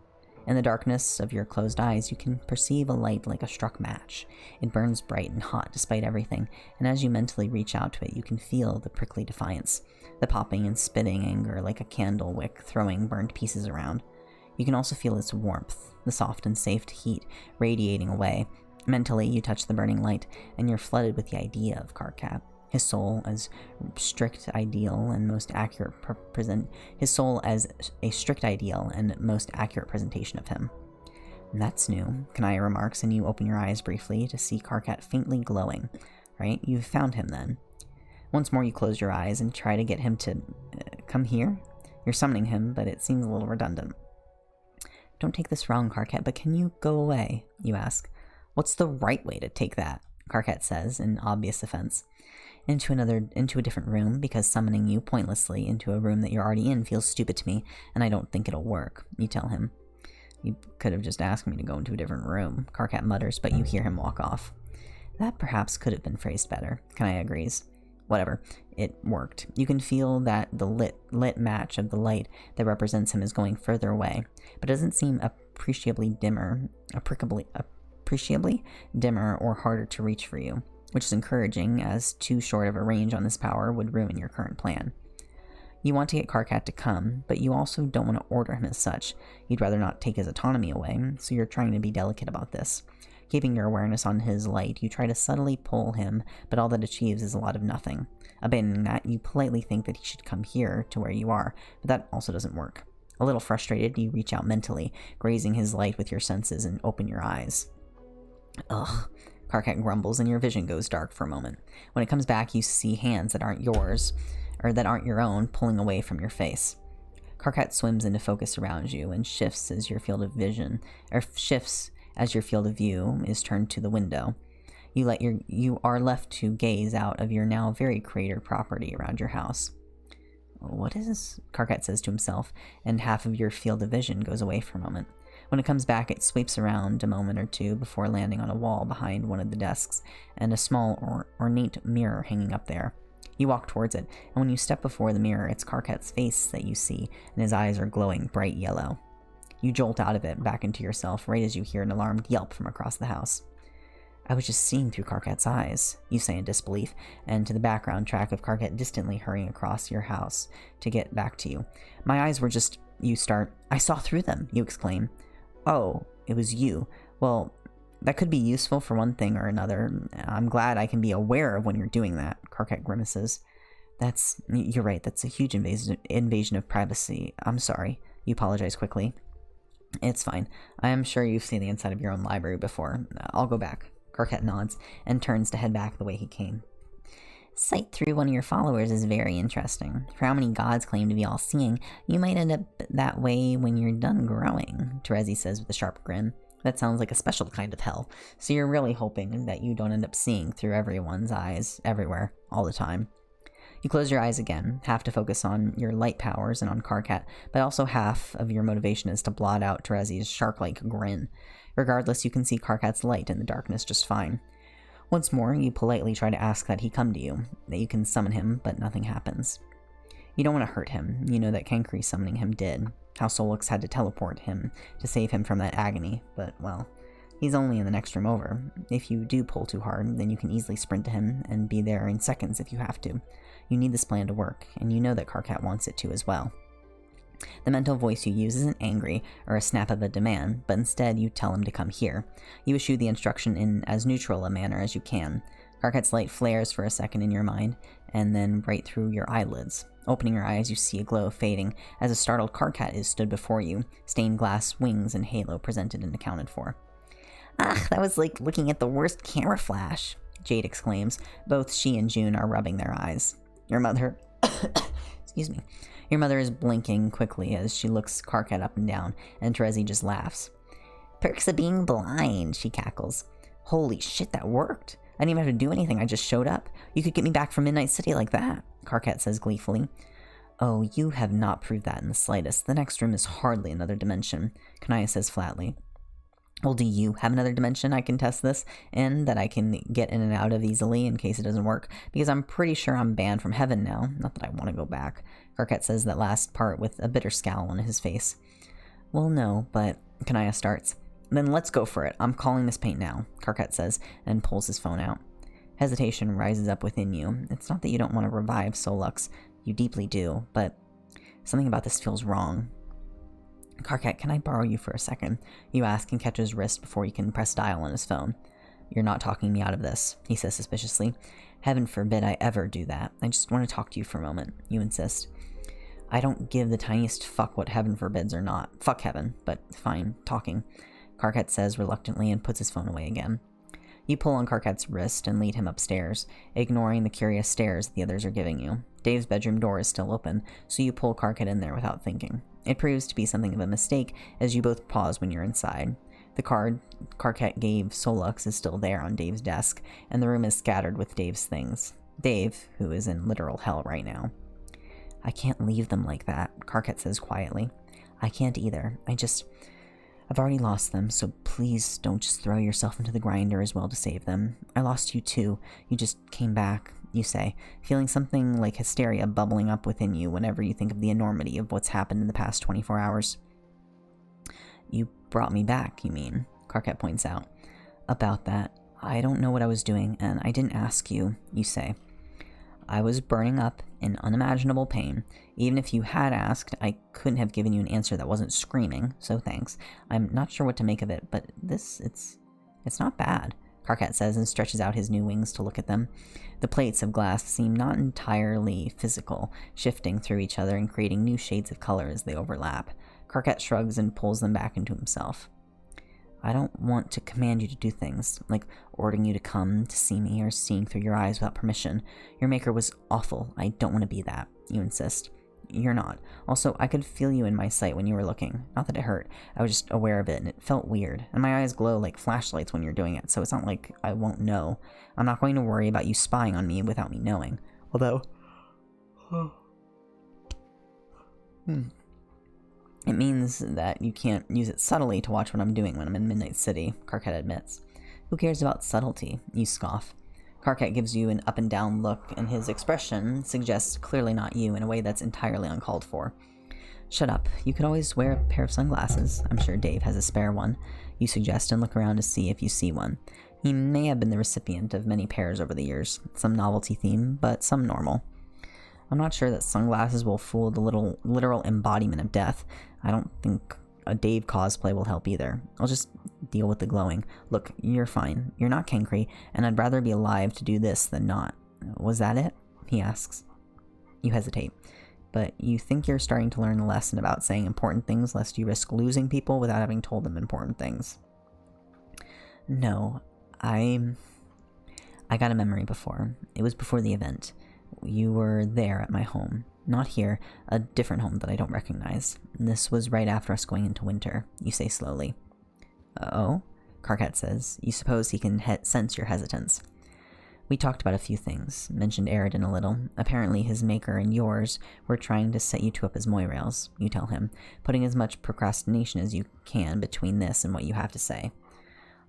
in the darkness of your closed eyes, you can perceive a light like a struck match. It burns bright and hot despite everything, and as you mentally reach out to it, you can feel the prickly defiance, the popping and spitting anger like a candle wick throwing burned pieces around. You can also feel its warmth, the soft and safe heat radiating away. Mentally, you touch the burning light, and you're flooded with the idea of Karkat. His soul as a strict ideal and most accurate presentation of him. And that's new, Kanaya remarks, and you open your eyes briefly to see Karkat faintly glowing. Right? You've found him then. Once more you close your eyes and try to get him to come here. You're summoning him, but it seems a little redundant. Don't take this wrong, Karkat, but can you go away? You ask. What's the right way to take that? Karkat says, in obvious offense. Into a different room, because summoning you pointlessly into a room that you're already in feels stupid to me, and I don't think it'll work, you tell him. You could have just asked me to go into a different room, Karkat mutters, but you hear him walk off. That perhaps could have been phrased better, Kanaya agrees. Whatever, it worked. You can feel that the lit match of the light that represents him is going further away, but it doesn't seem appreciably dimmer or harder to reach for you, which is encouraging, as too short of a range on this power would ruin your current plan. You want to get Karkat to come, but you also don't want to order him as such. You'd rather not take his autonomy away, so you're trying to be delicate about this. Keeping your awareness on his light, you try to subtly pull him, but all that achieves is a lot of nothing. Abandoning that, you politely think that he should come here to where you are, but that also doesn't work. A little frustrated, you reach out mentally, grazing his light with your senses, and open your eyes. Ugh. Karkat grumbles, and your vision goes dark for a moment. When it comes back, you see hands that aren't yours, or that aren't your own, pulling away from your face. Karkat swims into focus around you and shifts as your field of view is turned to the window. You are left to gaze out of your now very cratered property around your house. What is this? Karkat says to himself, and half of your field of vision goes away for a moment. When it comes back, it sweeps around a moment or two before landing on a wall behind one of the desks and a small ornate mirror hanging up there. You walk towards it, and when you step before the mirror, it's Karkat's face that you see, and his eyes are glowing bright yellow. You jolt out of it, back into yourself, right as you hear an alarmed yelp from across the house. I was just seeing through Karkat's eyes, you say in disbelief, and to the background track of Karkat distantly hurrying across your house to get back to you. My eyes were just... You start. I saw through them, you exclaim. Oh, it was you. Well, that could be useful for one thing or another. I'm glad I can be aware of when you're doing that, Karkat grimaces. You're right, that's a huge invasion of privacy. I'm sorry. You apologize quickly. It's fine. I am sure you've seen the inside of your own library before. I'll go back. Karkat nods and turns to head back the way he came. Sight through one of your followers is very interesting. For how many gods claim to be all-seeing, you might end up that way when you're done growing, Terezi says with a sharp grin. That sounds like a special kind of hell, so you're really hoping that you don't end up seeing through everyone's eyes, everywhere, all the time. You close your eyes again, half to focus on your light powers and on Karkat, but also half of your motivation is to blot out Terezi's shark-like grin. Regardless, you can see Karkat's light in the darkness just fine. Once more, you politely try to ask that he come to you, that you can summon him, but nothing happens. You don't want to hurt him. You know that Kankri summoning him did. How Solix had to teleport him to save him from that agony, but, well, he's only in the next room over. If you do pull too hard, then you can easily sprint to him and be there in seconds if you have to. You need this plan to work, and you know that Karkat wants it to as well. The mental voice you use isn't angry or a snap of a demand, but instead you tell him to come here. You issue the instruction in as neutral a manner as you can. Karkat's light flares for a second in your mind, and then right through your eyelids. Opening your eyes, you see a glow fading as a startled Karkat is stood before you, stained glass wings and halo presented and accounted for. Ah, that was like looking at the worst camera flash, Jade exclaims. Both she and June are rubbing their eyes. Your mother... Excuse me. Your mother is blinking quickly as she looks Karkat up and down, and Terezi just laughs. Perks of being blind, she cackles. Holy shit, that worked. I didn't even have to do anything, I just showed up. You could get me back from Midnight City like that, Karkat says gleefully. Oh, you have not proved that in the slightest. The next room is hardly another dimension, Kanaya says flatly. Well, do you have another dimension I can test this in, that I can get in and out of easily in case it doesn't work? Because I'm pretty sure I'm banned from heaven now. Not that I want to go back. Karkat says that last part with a bitter scowl on his face. Well, no, but... Kanaya starts. Then let's go for it. I'm calling this paint now, Karkat says, and pulls his phone out. Hesitation rises up within you. It's not that you don't want to revive Solux. You deeply do, but something about this feels wrong. Karkat, can I borrow you for a second? You ask and catch his wrist before you can press dial on his phone. You're not talking me out of this, he says suspiciously. Heaven forbid I ever do that. I just want to talk to you for a moment, you insist. I don't give the tiniest fuck what heaven forbids or not. Fuck heaven, but fine, talking. Karkat says reluctantly and puts his phone away again. You pull on Karkat's wrist and lead him upstairs, ignoring the curious stares the others are giving you. Dave's bedroom door is still open, so you pull Karkat in there without thinking. It proves to be something of a mistake, as you both pause when you're inside. The card Karkat gave Solux is still there on Dave's desk, and the room is scattered with Dave's things. Dave, who is in literal hell right now. I can't leave them like that, Karkat says quietly. I can't either. I've already lost them, so please don't just throw yourself into the grinder as well to save them. I lost you too. You just came back, you say, feeling something like hysteria bubbling up within you whenever you think of the enormity of what's happened in the past 24 hours. You brought me back, you mean? Karkat points out. About that, I don't know what I was doing, and I didn't ask you, you say. I was burning up in unimaginable pain. Even if you had asked, I couldn't have given you an answer that wasn't screaming, so thanks. I'm not sure what to make of it, but it's not bad, Karkat says and stretches out his new wings to look at them. The plates of glass seem not entirely physical, shifting through each other and creating new shades of color as they overlap. Karkat shrugs and pulls them back into himself. I don't want to command you to do things, like ordering you to come to see me or seeing through your eyes without permission. Your maker was awful. I don't want to be that, you insist. You're not. Also, I could feel you in my sight when you were looking. Not that it hurt. I was just aware of it, and it felt weird. And my eyes glow like flashlights when you're doing it, so it's not like I won't know. I'm not going to worry about you spying on me without me knowing. Although... It means that you can't use it subtly to watch what I'm doing when I'm in Midnight City, Karkat admits. Who cares about subtlety? You scoff. Karkat gives you an up-and-down look, and his expression suggests clearly not you in a way that's entirely uncalled for. Shut up. You could always wear a pair of sunglasses. I'm sure Dave has a spare one. You suggest and look around to see if you see one. He may have been the recipient of many pairs over the years. Some novelty theme, but some normal. I'm not sure that sunglasses will fool the literal embodiment of death. I don't think a Dave cosplay will help either. I'll just deal with the glowing. Look, you're fine. You're not Kenkri, and I'd rather be alive to do this than not. Was that it? He asks. You hesitate. But you think you're starting to learn a lesson about saying important things lest you risk losing people without having told them important things. No, I got a memory before. It was before the event. You were there at my home. Not here, a different home that I don't recognize. This was right after us going into winter, you say slowly. Oh? Karkat says. You suppose he can sense your hesitance. We talked about a few things, mentioned Aridin a little. Apparently his maker and yours were trying to set you two up as Moirails, you tell him, putting as much procrastination as you can between this and what you have to say.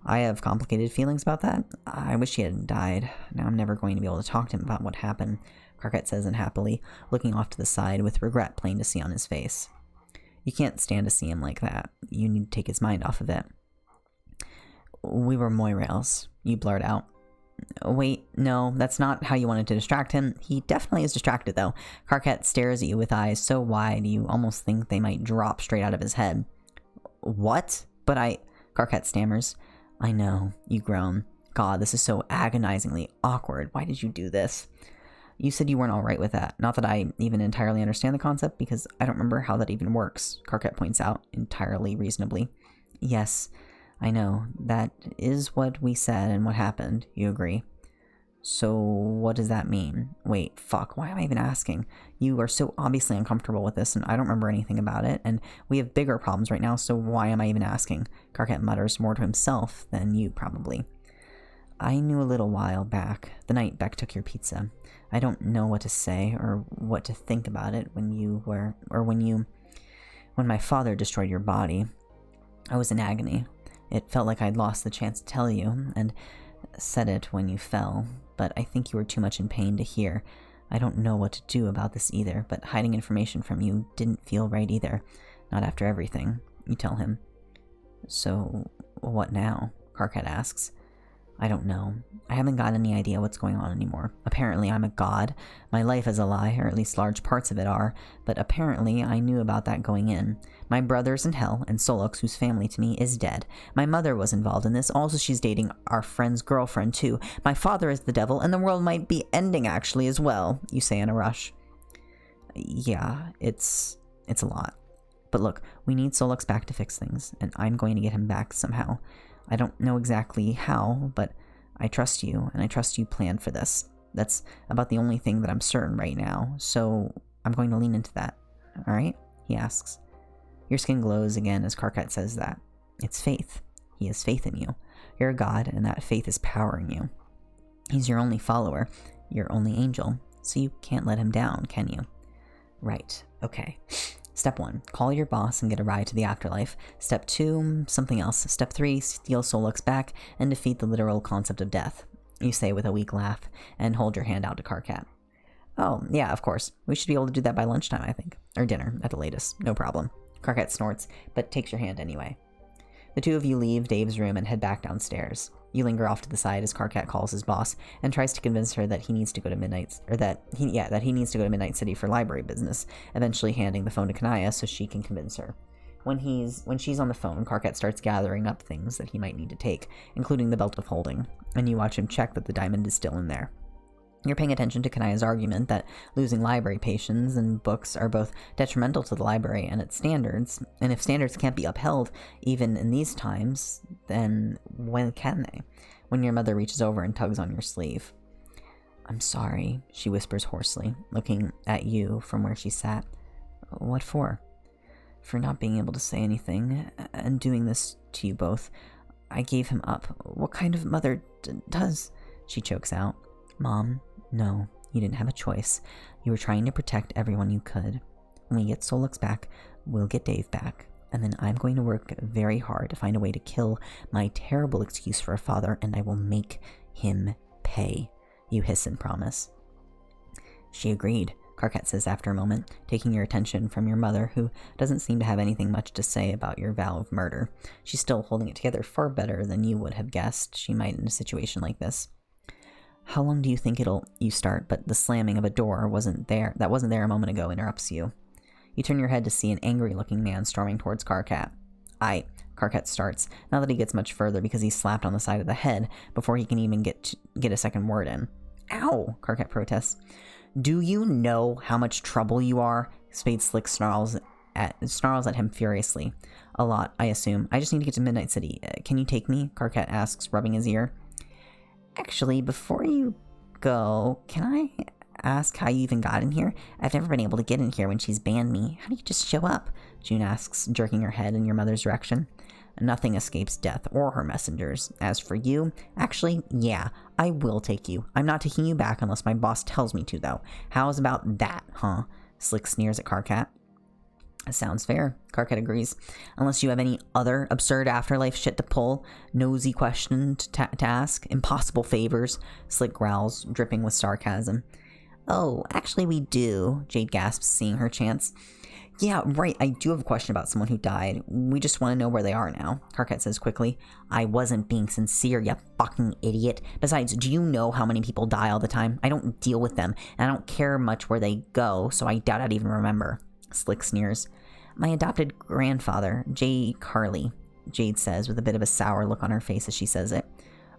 I have complicated feelings about that. I wish he hadn't died. Now I'm never going to be able to talk to him about what happened, Karkat says unhappily, looking off to the side with regret plain to see on his face. You can't stand to see him like that. You need to take his mind off of it. We were Moirails, you blurt out. Wait, no, that's not how you wanted to distract him. He definitely is distracted, though. Karkat stares at you with eyes so wide you almost think they might drop straight out of his head. What? But Karkat stammers. I know, you groan. God, this is so agonizingly awkward. Why did you do this? You said you weren't alright with that. Not that I even entirely understand the concept, because I don't remember how that even works, Karkat points out, entirely reasonably. Yes, I know. That is what we said and what happened, you agree. So, what does that mean? Wait, fuck, why am I even asking? You are so obviously uncomfortable with this, and I don't remember anything about it, and we have bigger problems right now, so why am I even asking? Karkat mutters more to himself than you, probably. I knew a little while back, the night Beck took your pizza. I don't know what to say or what to think about it when my father destroyed your body. I was in agony. It felt like I'd lost the chance to tell you, and said it when you fell, but I think you were too much in pain to hear. I don't know what to do about this either, but hiding information from you didn't feel right either. Not after everything, you tell him. So, what now? Karkat asks. I don't know. I haven't got any idea what's going on anymore. Apparently I'm a god. My life is a lie, or at least large parts of it are, but apparently I knew about that going in. My brother's in hell, and Solux, who's family to me, is dead. My mother was involved in this, also she's dating our friend's girlfriend too. My father is the devil, and the world might be ending actually as well, you say in a rush. Yeah, it's a lot. But look, we need Solux back to fix things, and I'm going to get him back somehow. I don't know exactly how, but I trust you, and I trust you planned for this. That's about the only thing that I'm certain right now, so I'm going to lean into that. Alright? He asks. Your skin glows again as Karkat says that. It's faith. He has faith in you. You're a god, and that faith is powering you. He's your only follower, your only angel, so you can't let him down, can you? Right. Okay. Step 1, call your boss and get a ride to the afterlife. Step 2, something else. Step 3, steal Solux back and defeat the literal concept of death. You say with a weak laugh, and hold your hand out to Karkat. Oh, yeah, of course. We should be able to do that by lunchtime, I think. Or dinner, at the latest. No problem. Karkat snorts, but takes your hand anyway. The two of you leave Dave's room and head back downstairs. You linger off to the side as Karkat calls his boss and tries to convince her that he needs to go to Midnight City for library business, eventually handing the phone to Kanaya so she can convince her. When she's on the phone, Karkat starts gathering up things that he might need to take, including the belt of holding, and you watch him check that the diamond is still in there. You're paying attention to Kanaya's argument that losing library patrons and books are both detrimental to the library and its standards, and if standards can't be upheld even in these times, then when can they? When your mother reaches over and tugs on your sleeve. "I'm sorry," she whispers hoarsely, looking at you from where she sat. "What for?" "For not being able to say anything, and doing this to you both. I gave him up. What kind of mother does?" She chokes out. "Mom, no, you didn't have a choice. You were trying to protect everyone you could. When we get Solux back, we'll get Dave back, and then I'm going to work very hard to find a way to kill my terrible excuse for a father, and I will make him pay. You hiss and promise." "She agreed," Karkat says after a moment, taking your attention from your mother, who doesn't seem to have anything much to say about your vow of murder. She's still holding it together far better than you would have guessed she might in a situation like this. "How long do you think you start, but the slamming of a door wasn't there a moment ago interrupts you. You turn your head to see an angry-looking man storming towards Karkat. Karkat starts, not that he gets much further because he's slapped on the side of the head before he can even get a second word in. "Ow!" Karkat protests. "Do you know how much trouble you are?" Spade Slick snarls at him furiously. "A lot, I assume. I just need to get to Midnight City. Can you take me?" Karkat asks, rubbing his ear. "Actually, before you go, can I ask how you even got in here? I've never been able to get in here when she's banned me. How do you just show up?" June asks, jerking her head in your mother's direction. "Nothing escapes death or her messengers. As for you, actually, yeah, I will take you. I'm not taking you back unless my boss tells me to, though. How's about that, huh?" Slick sneers at Karkat. "Sounds fair," Karkat agrees. "Unless you have any other absurd afterlife shit to pull, nosy question to ask, impossible favors," Slick growls, dripping with sarcasm. "Oh, actually we do," Jade gasps, seeing her chance. "Yeah, right, I do have a question about someone who died. We just want to know where they are now," Karkat says quickly. "I wasn't being sincere, you fucking idiot. Besides, do you know how many people die all the time? I don't deal with them, and I don't care much where they go, so I doubt I'd even remember." Slick sneers. "My adopted grandfather, J. Carly," Jade says with a bit of a sour look on her face as she says it.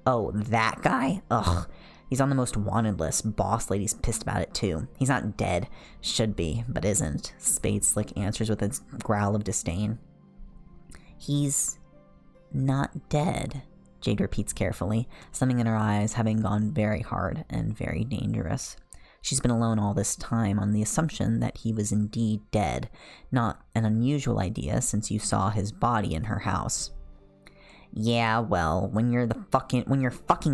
"Oh, that guy? Ugh. He's on the most wanted list. Boss lady's pissed about it too. He's not dead. Should be, but isn't," Spade Slick answers with a growl of disdain. "He's not dead," Jade repeats carefully, something in her eyes having gone very hard and very dangerous. She's been alone all this time on the assumption that he was indeed dead, not an unusual idea since you saw his body in her house. "Yeah, well, when you're fucking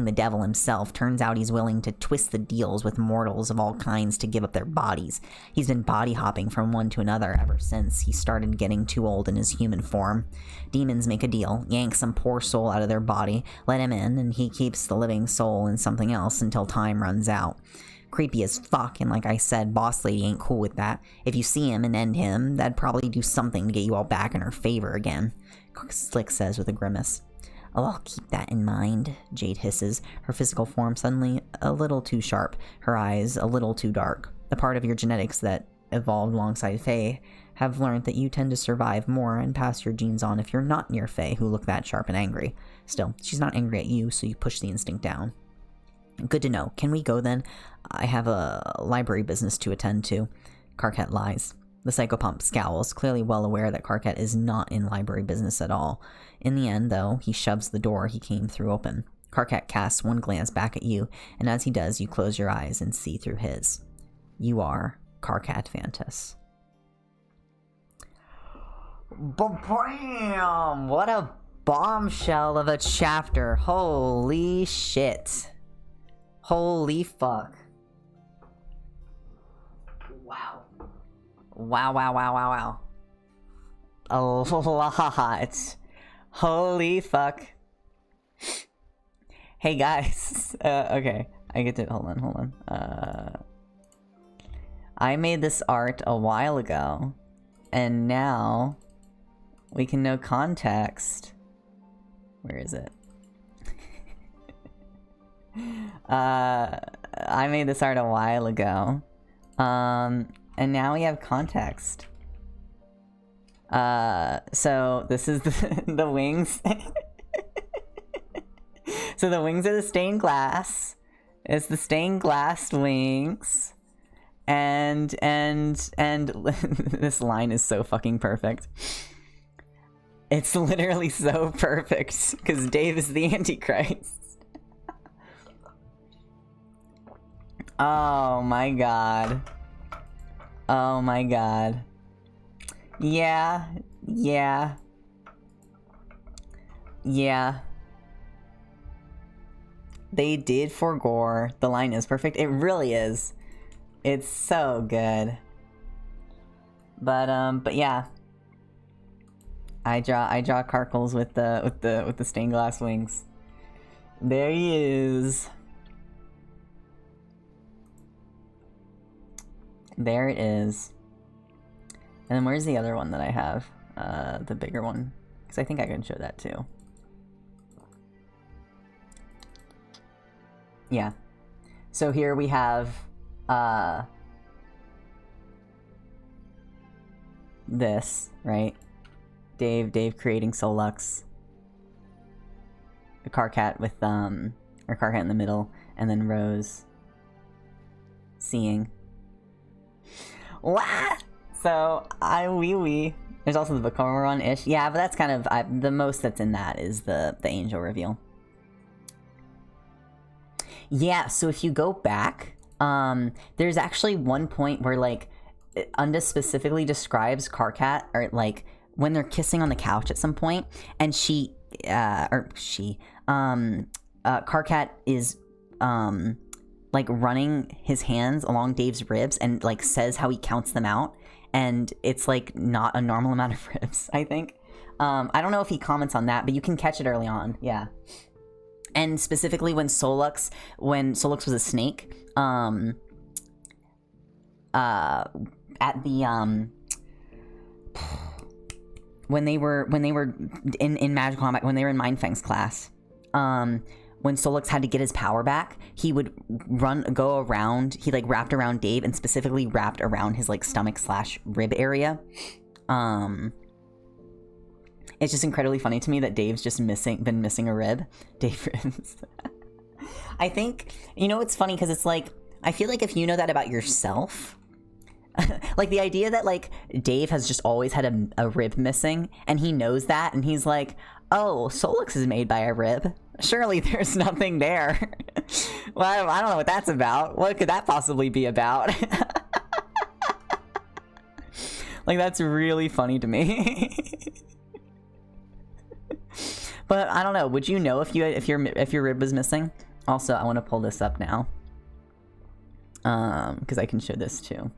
the devil himself, turns out he's willing to twist the deals with mortals of all kinds to give up their bodies. He's been body hopping from one to another ever since he started getting too old in his human form. Demons make a deal, yank some poor soul out of their body, let him in, and he keeps the living soul in something else until time runs out. Creepy as fuck, and like I said, Boss Lady ain't cool with that. If you see him and end him, that'd probably do something to get you all back in her favor again," Slick says with a grimace. "Oh, I'll keep that in mind," Jade hisses, her physical form suddenly a little too sharp, her eyes a little too dark. The part of your genetics that evolved alongside Fae have learned that you tend to survive more and pass your genes on if you're not near Fae who look that sharp and angry. Still, she's not angry at you, so you push the instinct down. "Good to know. Can we go then? I have a library business to attend to." Karkat lies. The psychopomp scowls, clearly well aware that Karkat is not in library business at all. In the end, though, he shoves the door he came through open. Karkat casts one glance back at you, and as he does, you close your eyes and see through his. You are Karkat Vantus. Bam! What a bombshell of a chapter. Holy shit. Holy fuck. Wow. Wow. A lot. Holy fuck. Hey guys. Okay. I get to... Hold on. I made this art a while ago. And now... we can know context. Where is it? I made this art a while ago. And now we have context. So this is the wings. So the wings are the stained glass. It's the stained glass wings. And this line is so fucking perfect. It's literally so perfect because Dave is the Antichrist. Oh my god. Oh my god. Yeah. They did for gore. The line is perfect. It really is. It's so good. But yeah. I draw Carkles with the stained glass wings. There he is. There it is. And then where's the other one that I have? The bigger one. Because I think I can show that too. Yeah. So here we have this, right? Dave creating Solux. The Karkat with or Karkat in the middle, and then Rose seeing. What? So There's also the book cover on-ish. Yeah, but that's kind of the most that's in that is the angel reveal. Yeah, so if you go back, there's actually one point where like Unda specifically describes Karkat, or like when they're kissing on the couch at some point, and Karkat is like running his hands along Dave's ribs and like says how he counts them out, and it's like not a normal amount of ribs, I think. I don't know if he comments on that, but you can catch it early on, yeah. And specifically when Solux was a snake, at the when they were in Magical Combat, when they were in Mindfang's class, when Solux had to get his power back, he would go around. He like wrapped around Dave, and specifically wrapped around his like stomach / rib area. It's just incredibly funny to me that Dave's just been missing a rib. Dave ribs. I think, you know, it's funny because it's like, I feel like if you know that about yourself, like the idea that like Dave has just always had a rib missing, and he knows that, and he's like, oh, Solux is made by a rib. Surely there's nothing there. Well, I don't know what that's about. What could that possibly be about? Like, that's really funny to me. But I don't know. Would you know if your rib was missing? Also, I want to pull this up now, because I can show this too.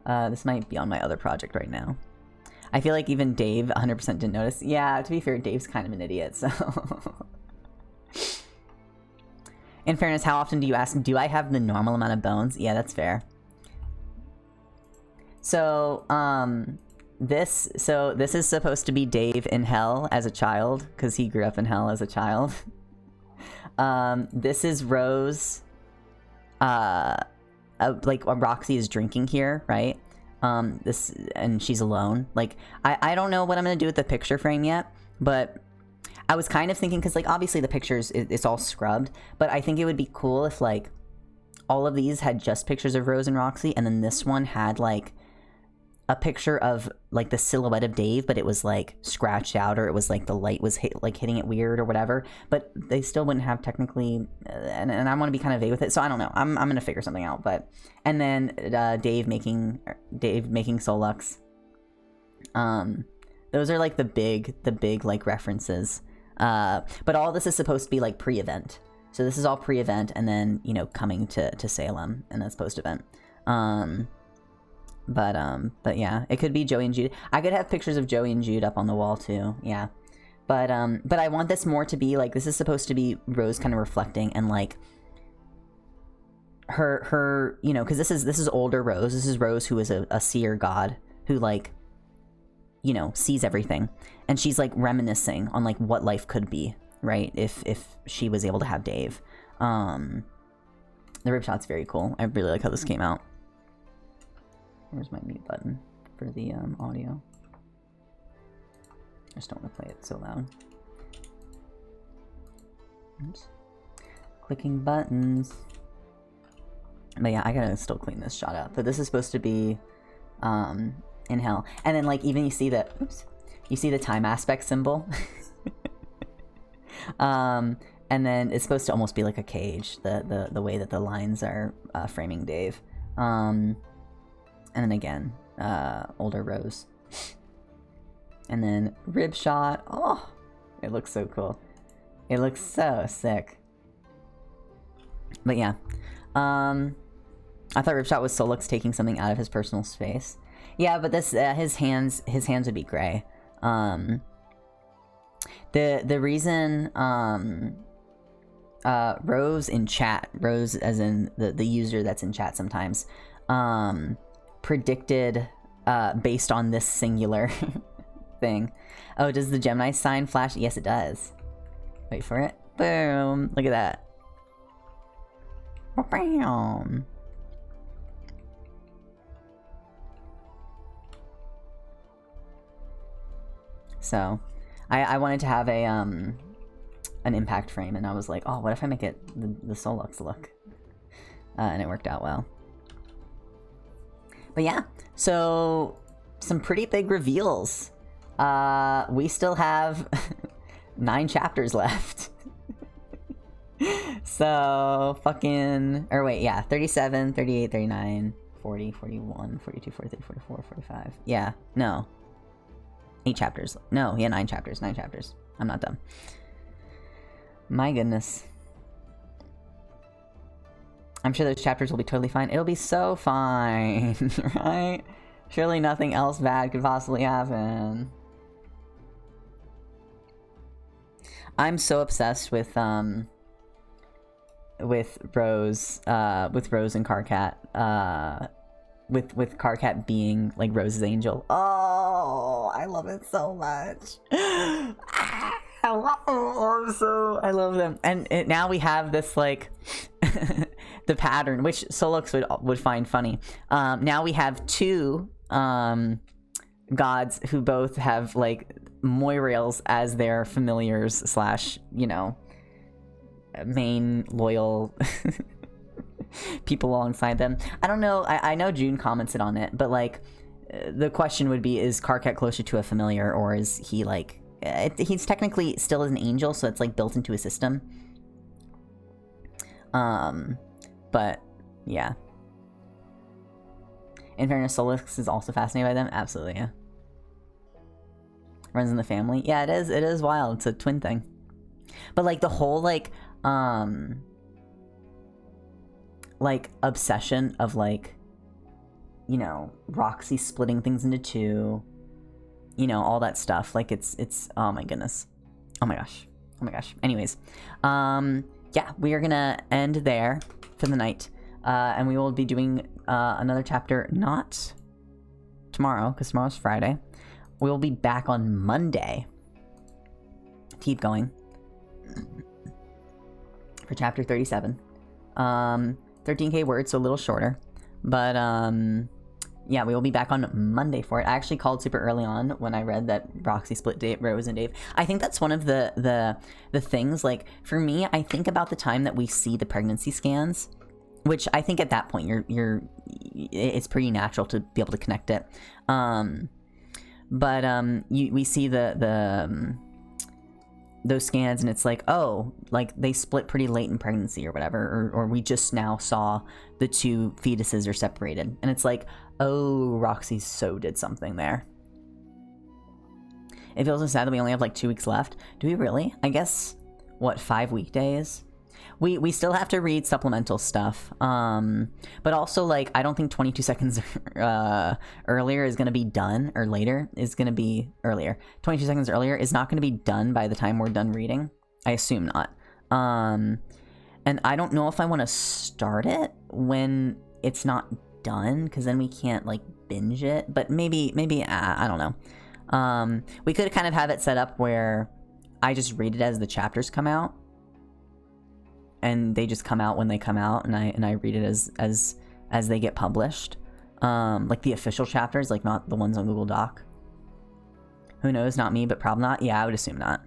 This might be on my other project right now. I feel like even Dave 100% didn't notice. Yeah, to be fair, Dave's kind of an idiot. So, in fairness, how often do you ask? Do I have the normal amount of bones? Yeah, that's fair. So, this is supposed to be Dave in hell as a child, because he grew up in hell as a child. This is Rose. Like Roxy is drinking here, right? And she's alone. Like, I don't know what I'm gonna do with the picture frame yet, but I was kind of thinking, because like obviously the pictures, it's all scrubbed, but I think it would be cool if like all of these had just pictures of Rose and Roxy, and then this one had like a picture of like the silhouette of Dave, but it was like scratched out, or it was like the light was hitting it weird or whatever, but they still wouldn't have technically, and I want to be kind of vague with it, so I don't know. I'm gonna figure something out. But and then Dave making Solux. Those are like the big like references. But all this is supposed to be like pre-event. So this is all pre-event, and then, you know, coming to Salem, and that's post-event. But yeah, it could be Joey and Jude. I could have pictures of Joey and Jude up on the wall too. Yeah. But I want this more to be like, this is supposed to be Rose kind of reflecting, and like her, you know, because this is older Rose. This is Rose who is a seer god who, like, you know, sees everything, and she's like reminiscing on like what life could be, right, if she was able to have Dave. The rib shot's very cool. I really like how this came out. Where's my mute button for the audio? I just don't want to play it so loud. Oops. Clicking buttons. But yeah, I gotta still clean this shot up. But this is supposed to be in hell. And then like even you see the time aspect symbol. And then it's supposed to almost be like a cage, the way that the lines are framing Dave. And then again, older Rose. And then rib shot. Oh, it looks so cool. It looks so sick. But yeah, I thought rib shot was Solux taking something out of his personal space. Yeah, but this his hands would be gray. The reason Rose in chat, Rose as in the user that's in chat sometimes, predicted based on this singular thing. Oh, does the Gemini sign flash? Yes, it does. Wait for it. Boom! Look at that. Bam! So, I wanted to have a an impact frame, and I was like, oh, what if I make it the Solux look? And it worked out well. But yeah, so some pretty big reveals. We still have 9 chapters left. So fucking, or wait, yeah, 37, 38, 39, 40, 41, 42, 43, 44, 45. Yeah, no. 8 chapters. No, yeah, 9 chapters. 9 chapters. I'm not dumb. My goodness. I'm sure those chapters will be totally fine. It'll be so fine, right? Surely nothing else bad could possibly happen. I'm so obsessed with Rose and Carcat. With Carcat being like Rose's angel. Oh, I love it so much. I love them. And now we have this like the pattern, which Solux would find funny. Now we have 2 gods who both have like Moirails as their familiars slash, you know, main loyal people alongside them. I don't know. I know June commented on it, but like the question would be, is Carcat closer to a familiar, or is he like he's technically still an angel, so it's like built into his system. But yeah. In fairness, Solux is also fascinated by them. Absolutely, yeah. Runs in the family. Yeah, it is. It is wild. It's a twin thing. But like the whole like obsession of like, you know, Roxy splitting things into 2, you know, all that stuff. Like it's oh my goodness. Oh my gosh. Oh my gosh. Anyways, yeah, we are gonna end there for the night, and we will be doing another chapter not tomorrow, because tomorrow's Friday. We will be back on Monday. Keep going for chapter 37. 13k words, so a little shorter, but yeah, we will be back on Monday for it. I actually called super early on when I read that Roxy split Rose and Dave. I think that's one of the things, like, for me, I think about the time that we see the pregnancy scans, which I think at that point it's pretty natural to be able to connect it. But we see those scans, and it's like, oh, like they split pretty late in pregnancy or whatever, or we just now saw the 2 fetuses are separated, and it's like, oh, Roxy so did something there. It feels so sad that we only have like 2 weeks left. Do we really? I guess, what, 5 weekdays? We still have to read supplemental stuff, but also, like, I don't think 22 seconds earlier is going to be done, or later is going to be earlier. 22 seconds earlier is not going to be done by the time we're done reading. I assume not. And I don't know if I want to start it when it's not done, because then we can't, like, binge it, but maybe I don't know. We could kind of have it set up where I just read it as the chapters come out, and they just come out when they come out, and I read it as they get published, like the official chapters, like not the ones on Google Doc. Who knows? Not me, but probably not. Yeah, I would assume not.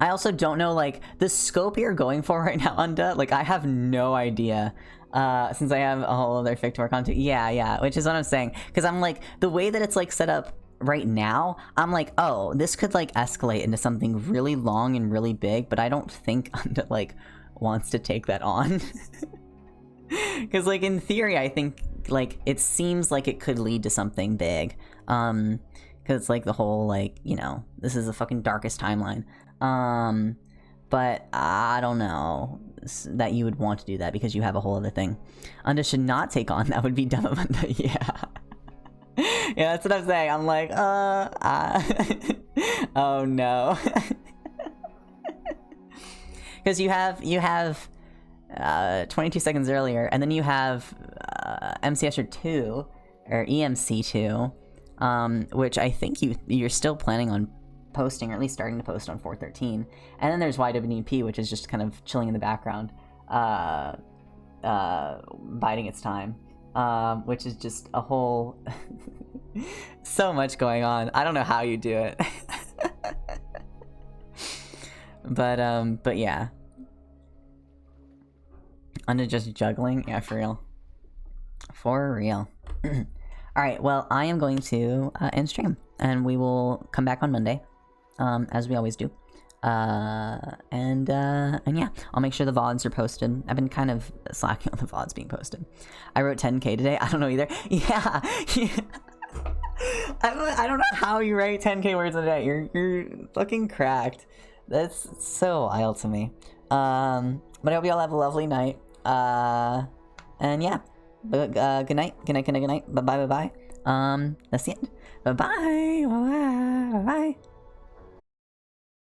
I also don't know, like, the scope you're going for right now, Unda. Like, I have no idea. Since I have a whole other fic to work on too. Yeah, which is what I'm saying. Because I'm like, the way that it's, like, set up right now, I'm like, oh, this could, like, escalate into something really long and really big, but I don't think Unda, like, wants to take that on. Because, like, in theory, I think, like, it seems like it could lead to something big. Because, like, the whole, like, you know, this is the fucking darkest timeline. But I don't know that you would want to do that because you have a whole other thing. Unda should not take on. That would be dumb of Unda. Yeah. Yeah, that's what I'm saying. I'm like, oh no. Because you have 22 seconds earlier, and then you have MCSR 2 or EMC 2, which I think you're still planning on posting, or at least starting to post on 413. And then there's YWP, which is just kind of chilling in the background, biding its time, which is just a whole so much going on. I don't know how you do it. But yeah, Unda just juggling. Yeah, for real. All right, well, I am going to end stream, and we will come back on Monday, as we always do. And yeah, I'll make sure the VODs are posted. I've been kind of slacking on the VODs being posted. I wrote 10K today. I don't know either. Yeah. I don't know how you write 10K words a day. You're fucking cracked. That's so wild to me. But I hope you all have a lovely night. And yeah. Good night. Bye. That's the end. Bye.